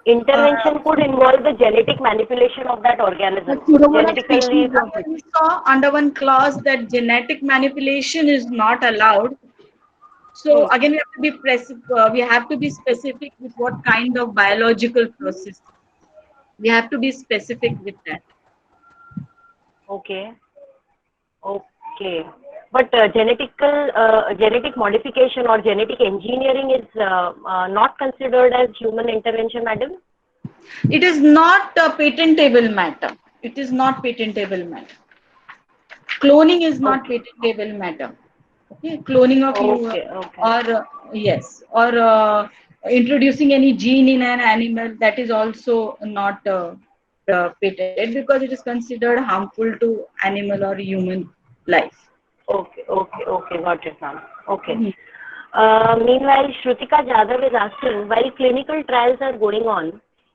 Intervention could involve the genetic manipulation of that organism. Genetically, we saw under one clause that genetic manipulation is not allowed. So again, we have to be specific with what kind of biological process. We have to be specific with that. Okay. Okay. But genetic modification or genetic engineering is not considered as human intervention, madam? It is not a patentable matter. It is not patentable matter. Cloning is not Okay. patentable matter. Okay, cloning of you Okay. Okay. or yes, or introducing any gene in an animal, that is also not patented because it is considered harmful to animal or human life. Okay. Okay. Okay. Got it, ma'am. Okay. Mhm. Meanwhile, Shrutika Jadhav is asking, while clinical trials are going on,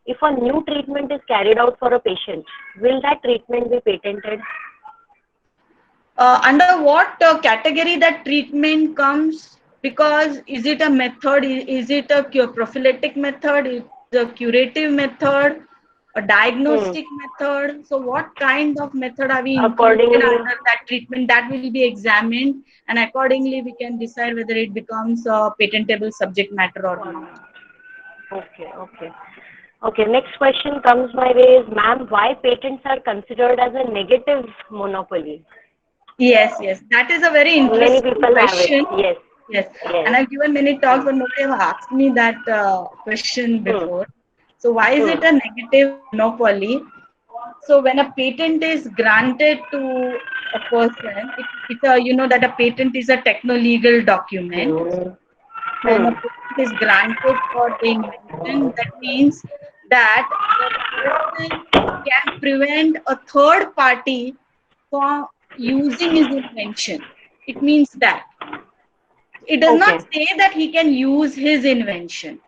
if a new treatment is carried out for a patient, will that treatment be patented? Under what category that treatment comes? Because is it a method? Is it a prophylactic method? Is it a curative method? A Hmm. diagnostic method? So what kind of method are we included Accordingly, under that treatment? That will be examined, and accordingly we can decide whether it becomes a patentable subject matter or or not. not. Okay. Okay. Okay. Next question comes my way is, ma'am, why patents are considered as a negative monopoly? Yes, yes. That is a very Many interesting people have it. question. Yes. Yes. And Yes. I've given many talks, Hmm. but nobody have asked me that question Hmm. before. So why is Hmm. it a negative monopoly? So when a patent is granted to a person, it's a, you know that a patent is a techno-legal document. Hmm. When Hmm. a patent is granted for the invention, that means that the person can prevent a third party from using his invention. It means that it does not Okay. say that he can use his invention.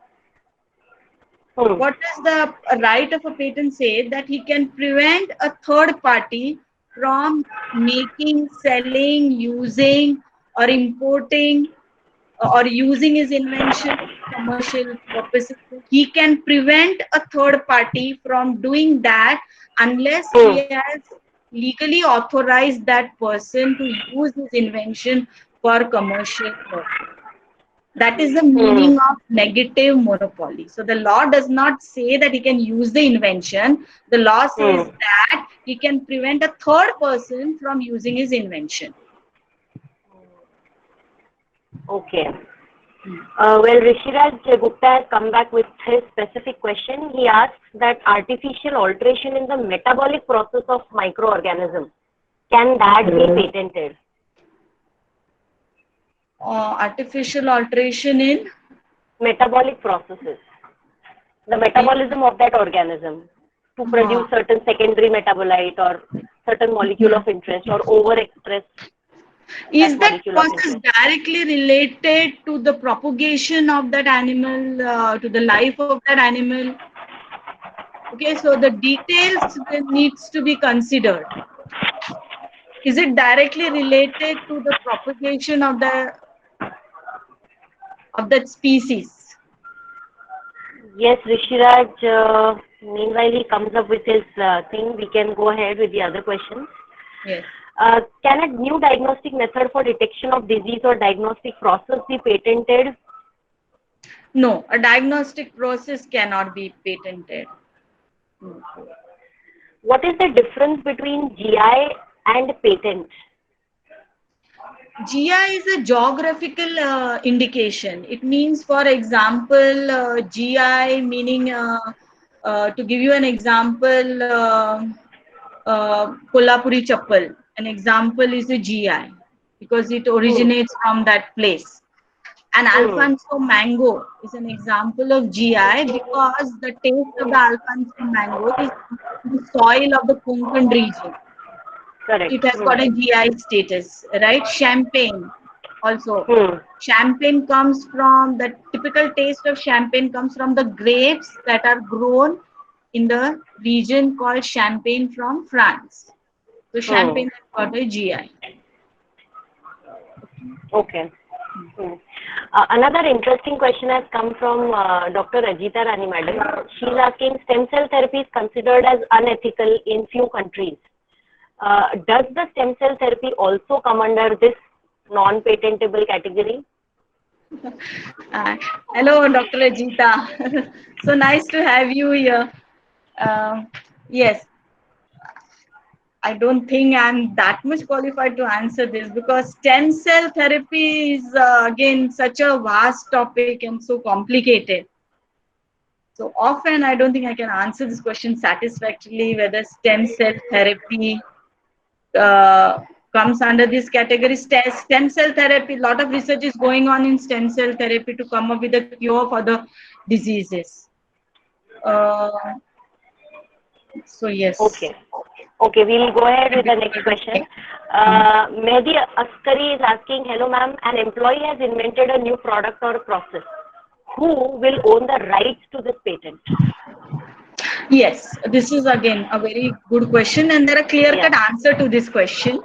Hmm. What does the right of a patent say? That he can prevent a third party from making, selling, using, or importing or using his invention for commercial purposes. He can prevent a third party from doing that unless Hmm. he has legally authorized that person to use his invention for commercial purpose. That is the Hmm. meaning of negative monopoly. So the law does not say that he can use the invention. The law says Hmm. that he can prevent a third person from using his invention. Okay. Well, Rishiraj Gupta has come back with his specific question. He asks that artificial alteration in the metabolic process of microorganisms, can that be patented? Artificial alteration in Metabolic processes, the metabolism of that organism to uh, produce certain secondary metabolite or certain molecule of interest or overexpress is that that molecule of process interest. directly related to the propagation of that animal, to the life of that animal? Okay, so the details will needs to be considered. Is it directly related to the propagation of that species? Yes, Rishiraj, meanwhile he comes up with his thing, we can go ahead with the other questions. Yes. Can a new diagnostic method for detection of disease or diagnostic process be patented? No, a diagnostic process cannot be patented. No. What is the difference between GI and patent? GI is a geographical indication. It means, for example, GI meaning, to give you an example, Kolhapuri chappal. An example is a GI because it Hmm. originates from that place. And Hmm. Alfonso mango is an example of GI because the taste of the Alfonso mango is the soil of the Konkan region. Correct. It has Hmm. got a GI status, right? Champagne also. Hmm. Champagne comes from the typical taste of champagne comes from the grapes that are grown in the region called Champagne from France. So Hmm. champagne has got a GI. Okay. Hmm. Another interesting question has come from Dr. Ajita Rani madam. She's asking, stem cell therapy is considered as unethical in few countries. Does the stem cell therapy also come under this non-patentable category? Hello, Dr. Ajita. So nice to have you here. Yes, I don't think I'm that much qualified to answer this because stem cell therapy is again such a vast topic and so complicated. So often I don't think I can answer this question satisfactorily whether stem cell therapy uh, comes under this category. Stem cell therapy, a lot of research is going on in stem cell therapy to come up with a cure for the diseases. Uh, so yes. Okay. Okay, we'll go ahead with the next question. Mehdi Askari is asking, hello ma'am, an employee has invented a new product or process. Who will own the rights to this patent? Yes, this is again a very good question, and there are clear-cut Yeah. answer to this question.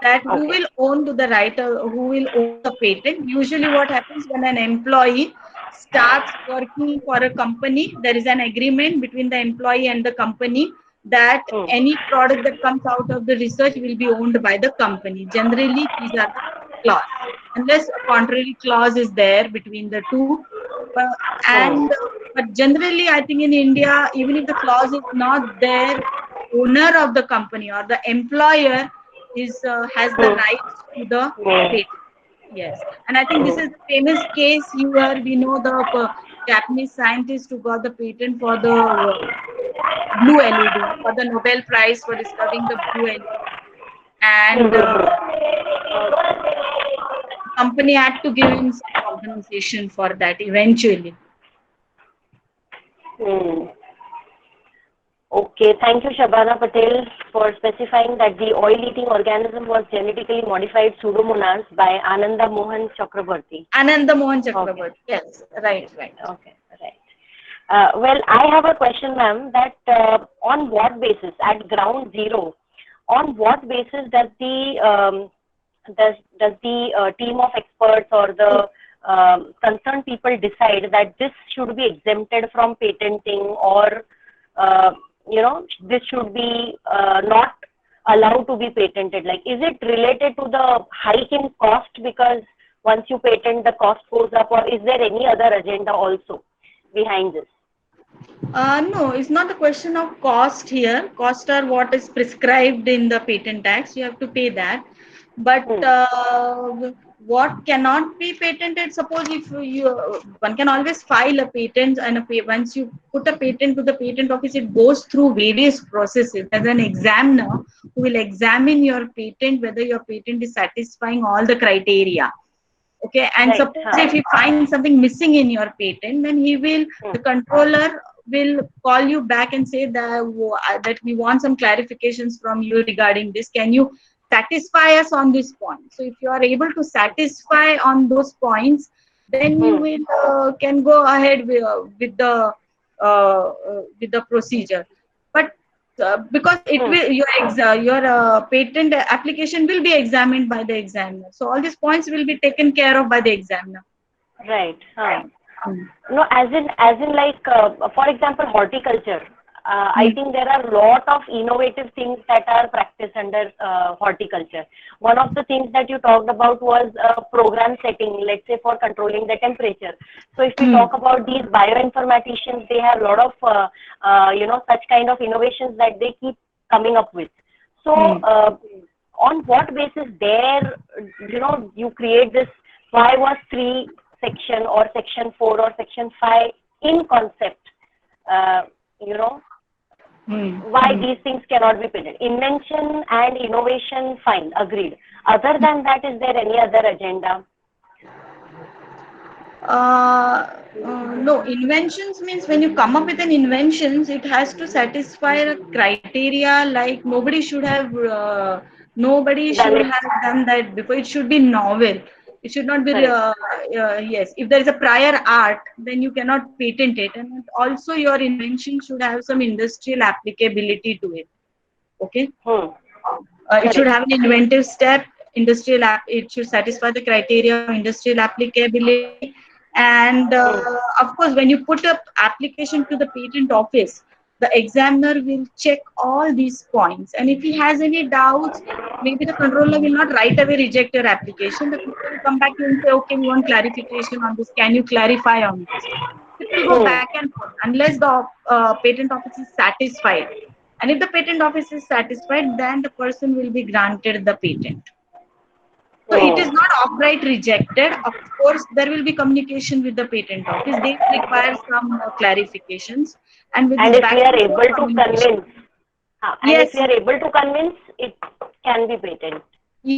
That who Okay. will own to the right, who will own the patent? Usually, what happens when an employee starts working for a company, there is an agreement between the employee and the company that Hmm. any product that comes out of the research will be owned by the company. Generally, these are the clause, unless a contrary clause is there between the two. But, Hmm. and but generally, I think in India, even if the clause is not there, owner of the company or the employer is has the Hmm. rights to the Hmm. patent. Yes, and I think this is the famous case here. We know the Japanese scientist who got the patent for the blue LED, for the Nobel Prize for discovering the blue LED, and uh, company had to give him some compensation for that eventually. Hmm. Okay, thank you, Shabana Patel, for specifying that the oil-eating organism was genetically modified Pseudomonas by Ananda Mohan Chakraborty. Ananda Mohan Okay. Chakraborty. Yes, right, right. Okay, right. Well, I have a question, ma'am, that on what basis, at ground zero, on what basis does the team of experts or the concerned people decide that this should be exempted from patenting, or this should be not allowed to be patented? Like, is it related to the hike in cost, because once you patent the cost goes up, or is there any other agenda also behind this? No, it's not a question of cost here. Cost are what is prescribed in the patent tax. You have to pay that. But Hmm. what cannot be patented? Suppose if one can always file a patent, and once you put a patent to the patent office, it goes through various processes. As an examiner who will examine your patent, whether your patent is satisfying all the criteria. Okay, and Right. suppose if he finds something missing in your patent, then the controller will call you back and say that we want some clarifications from you regarding this. Can you satisfy us on this point? So if you are able to satisfy on those points, then you will can go ahead with the procedure. But because it will your patent application will be examined by the examiner, so all these points will be taken care of by the examiner. Right. No, as in like, for example, horticulture. I think there are a lot of innovative things that are practiced under horticulture. One of the things that you talked about was program setting, let's say for controlling the temperature. So if we talk about these bioinformaticians, they have a lot of, such kind of innovations that they keep coming up with. So on what basis you create this 5 or 3 section or section 4 or section 5 in concept, why these things cannot be patented? Invention and innovation, fine, agreed. Other than that, is there any other agenda? No, inventions means when you come up with an inventions, it has to satisfy a criteria. Like nobody Done should it. have done that before. It should be novel. It should not be Correct. yes. If there is a prior art, then you cannot patent it, and also your invention should have some industrial applicability to it. Okay. It should Correct. have an inventive step, it should satisfy the criteria of industrial applicability. And of course, when you put up application to the patent office, the examiner will check all these points, and if he has any doubts, maybe the controller will not right away reject your application. The controller will come back to you and say, okay, we want clarification on this, can you clarify on this? It will go Hmm. back and forth unless the patent office is satisfied, and if the patent office is satisfied, then the person will be granted the patent. So it is Hmm. not outright rejected. Of course, there will be communication with the patent office. They require some clarifications, and with And this if we back are and forth able to communication. convince, and if Yes, we are able to convince, it can be patent.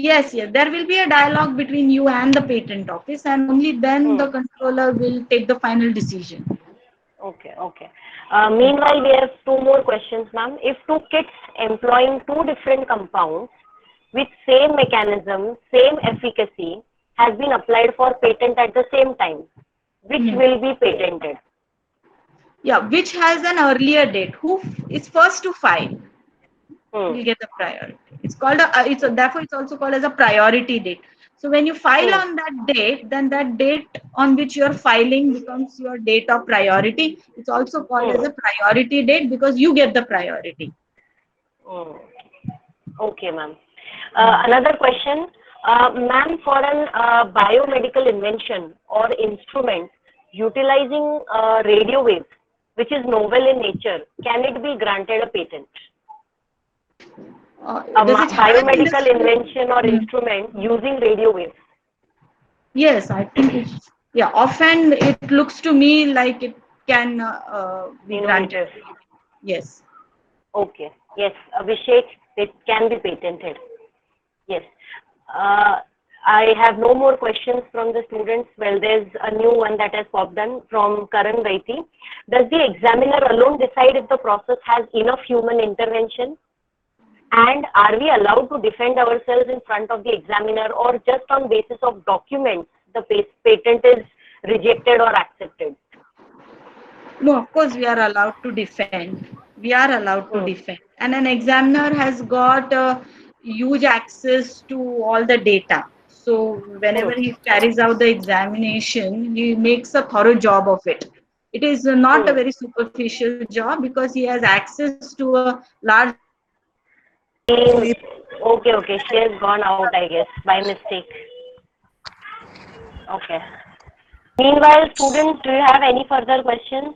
yes. There will be a dialogue between you and the patent office, and only then Hmm. the controller will take the final decision. Okay, okay. Meanwhile, we have two more questions, ma'am. If two kits employing two different compounds with same mechanism, same efficacy has been applied for patent at the same time, which Hmm. will be patented? Yeah, which has an earlier date. Who is first to file Hmm. will get the priority. It's called therefore it's also called as a priority date. So when you file Hmm. on that date, then that date on which you're filing becomes your date of priority. It's also called as Hmm. a priority date because you get the priority. Hmm. Okay, ma'am. Hmm. Another question, ma'am, for an biomedical invention or instrument utilizing radio waves, which is novel in nature, can it be granted a patent? A Does it have an biomedical industrial? invention or Hmm. instrument using radio waves. Yes, I think it's, yeah. Often it looks to me like it can be granted. Innovative. Yes. Okay. Yes, Abhishek, it can be patented. Yes. Uh, I have no more questions from the students. Well, there's a new one that has popped in from Karan Raiti. Does the examiner alone decide if the process has enough human intervention? And are we allowed to defend ourselves in front of the examiner, or just on basis of documents the patent is rejected or accepted? No, of course we are allowed to defend. We are allowed to Hmm. defend. And an examiner has got huge access to all the data. So Hmm. whenever he carries out the examination, he makes a thorough job of it. It is not a Hmm. very superficial job because he has access to a large amount of data. So if Okay, okay. She has gone out, I guess, by mistake. Okay. Meanwhile, students, do you have any further questions?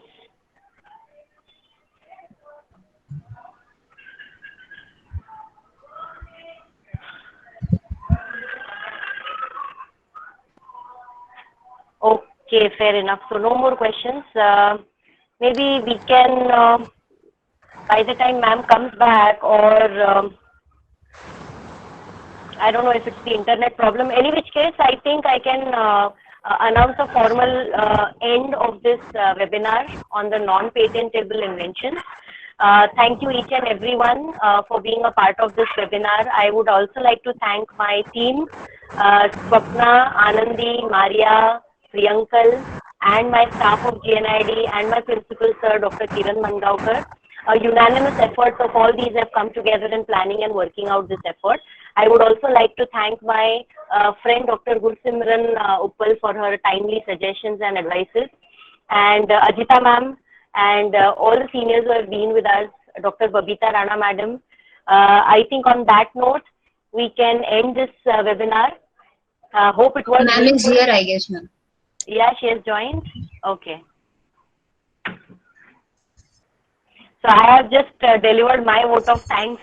Okay, fair enough. So no more questions. Maybe we can, by the time ma'am comes back, or I don't know if it's the internet problem. Any which case, I think I can announce a formal end of this webinar on the non-patentable inventions. Thank you each and everyone for being a part of this webinar. I would also like to thank my team, Swapna, Anandi, Maria, Priyankal, and my staff of GNID and my principal sir, Dr. Kiran Mangaonkar. Unanimous efforts of all these have come together in planning and working out this effort. I would also like to thank my friend Dr. Gursimran Uppal for her timely suggestions and advices, and Ajita ma'am, and all the seniors who have been with us, Dr. Babita Rana madam. I think on that note, we can end this webinar. Hope it was Ma'am is useful. here, I guess, ma'am. Yeah, she has joined. Okay. So I have just delivered my vote of thanks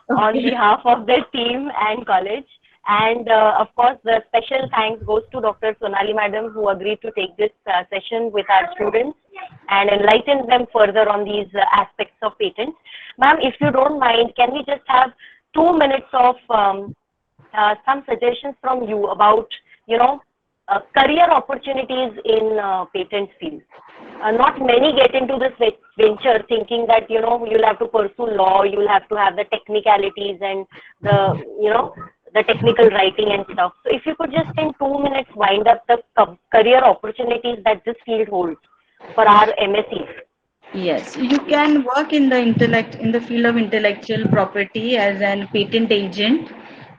on okay. behalf of the team and college. And of course, the special thanks goes to Dr. Sonali Madam, who agreed to take this session with our students and enlighten them further on these aspects of patents. Ma'am, if you don't mind, can we just have 2 minutes of some suggestions from you about, you know, career opportunities in patent field? Not many get into this venture thinking that, you know, you'll have to pursue law, you'll have to have the technicalities and the, you know, the technical writing and stuff. So if you could just in 2 minutes wind up the career opportunities that this field holds for our MSCs. Yes, you can work in the field of intellectual property as an patent agent,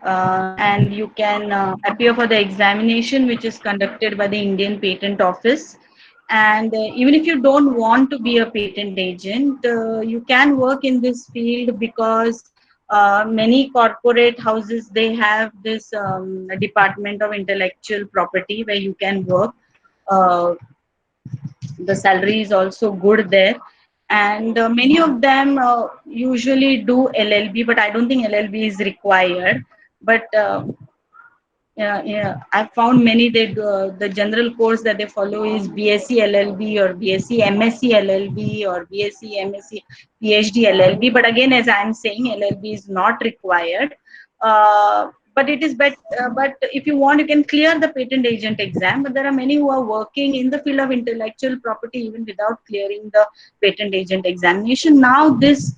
and you can appear for the examination which is conducted by the Indian Patent Office. And even if you don't want to be a patent agent, you can work in this field because many corporate houses, they have this department of intellectual property where you can work. Uh, the salary is also good there, and many of them usually do LLB, but I don't think LLB is required. But yeah, I found many, they do, the general course that they follow is BSc LLB or BSc MSc LLB or BSc MSc PhD LLB. But again, as I am saying, LLB is not required. But it is better. But if you want, you can clear the patent agent exam. But there are many who are working in the field of intellectual property even without clearing the patent agent examination. Now, this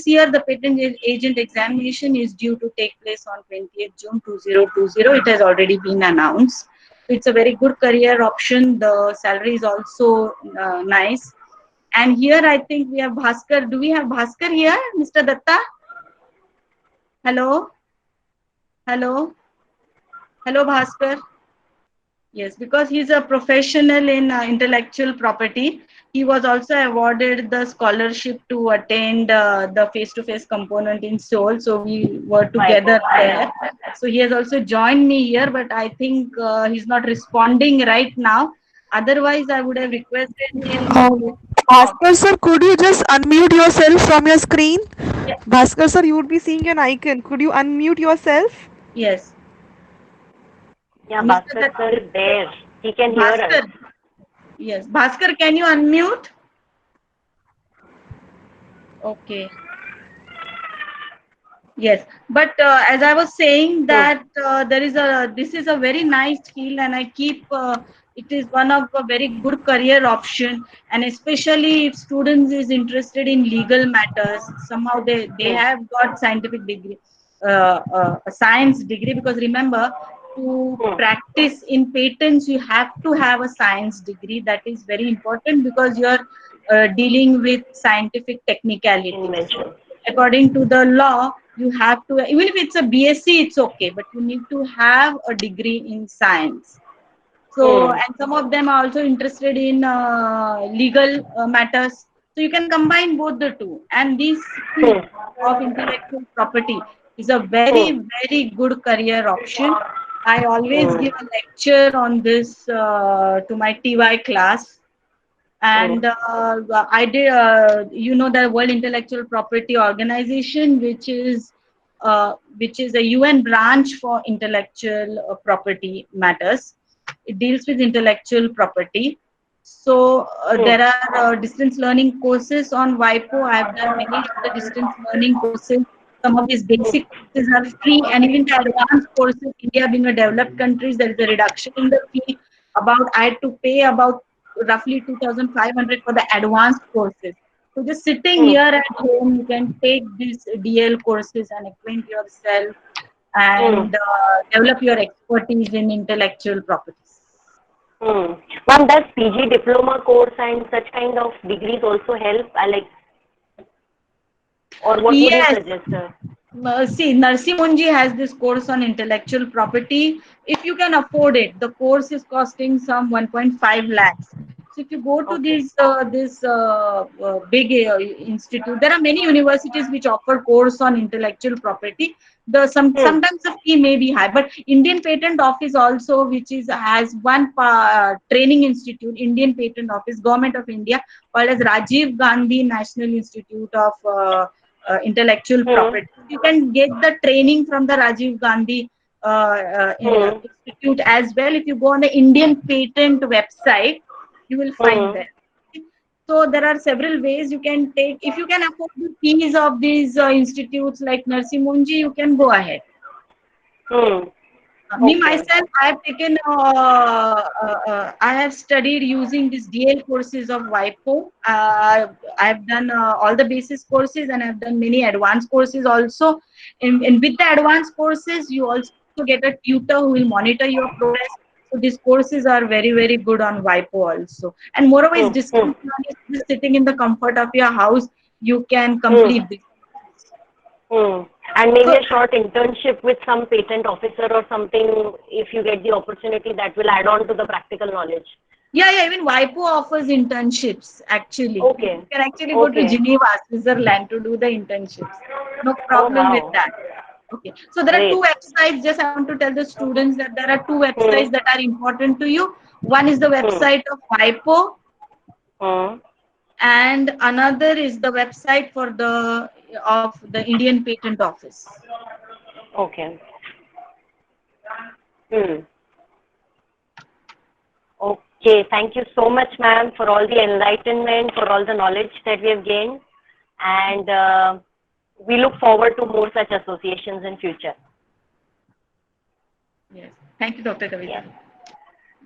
year, the patent agent examination is due to take place on 20th June 2020. It has already been announced. It's a very good career option. The salary is also nice. And here I think we have Bhaskar. Do we have Bhaskar here, Mr. Datta? Hello? Hello? Hello, Bhaskar. Yes, because he's a professional in intellectual property. He was also awarded the scholarship to attend the face-to-face component in Seoul. So we were together there. So he has also joined me here, but I think he's not responding right now. Otherwise, I would have requested him to talk. Bhaskar sir, could you just unmute yourself from your screen? Yeah. Bhaskar sir, you would be seeing an icon. Could you unmute yourself? Yes. Yeah, Mr. Bhaskar Datta. sir is there. He can hear us. Bhaskar. Yes. Bhaskar, can you unmute? Okay. Yes, but as I was saying that this is a very nice field, and I keep it is one of a very good career option, and especially if students is interested in legal matters, somehow they have got scientific degree, a science degree, because remember, to practice in patents you have to have a science degree. That is very important because you are dealing with scientific technicalities. Invention. According to the law, you have to, even if it's a BSc, it's okay, but you need to have a degree in science. So, and some of them are also interested in legal matters. So you can combine both the two. And this field of intellectual property is a very, very good career option. I always give a lecture on this to my TY class. And I did, the World Intellectual Property Organization, which is a UN branch for intellectual property matters. It deals with intellectual property. So there are distance learning courses on WIPO. I have done many of the distance learning courses. Some of these basic courses are free, and even the advanced courses, India being a developed country, there is a reduction in the fee. I had to pay about roughly 2,500 for the advanced courses. So just sitting here at home, you can take these DL courses and acquaint yourself and develop your expertise in intellectual properties. Ma'am, does PG diploma course and such kind of degrees also help? Or what would you suggest, sir? See, Narsi Munji has this course on intellectual property. If you can afford it, the course is costing some 1.5 lakhs. So if you go to this big institute, there are many universities which offer course on intellectual property. Sometimes the fee may be high, but Indian Patent Office also, which has one training institute, Indian Patent Office, Government of India, called as Rajiv Gandhi National Institute of Intellectual Property. You can get the training from the Rajiv Gandhi Institute as well. If you go on the Indian Patent website, you will find that. So there are several ways you can take. If you can afford the fees of these institutes like Narsi Munji, you can go ahead. Me myself, I have taken, I have studied using these DL courses of WIPO. I have done all the basic courses, and I have done many advanced courses also. And with the advanced courses, you also get a tutor who will monitor your progress. So these courses are very, very good on WIPO also. And moreover, it's distance learning. Just sitting in the comfort of your house, you can complete this. And maybe a short internship with some patent officer or something, if you get the opportunity, that will add on to the practical knowledge. Yeah, even WIPO offers internships actually. Okay. You can actually go to Okay. Geneva, Switzerland to do the internships. No Oh, problem with wow. that. Okay. So there are Great. two websites. Just I want to tell the students that there are two Hmm. websites that are important to you. One is the Hmm. website of WIPO, Hmm. and another is the website for the Indian Patent Office. Okay. Hmm. Okay. Thank you so much, ma'am, for all the enlightenment, for all the knowledge that we have gained. And we look forward to more such associations in future. Yes. Thank you, Dr. Kavita. Yes.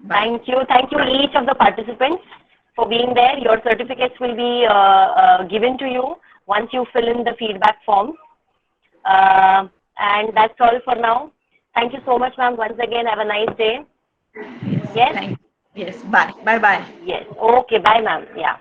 Bye. Thank you. Thank you each of the participants for being there. Your certificates will be given to you once you fill in the feedback form. And that's all for now. Thank you so much, ma'am. Once again, have a nice day. Yes. Yes? Thank you. Yes. Bye. Bye. Bye. Yes. Okay. Bye, ma'am. Yeah.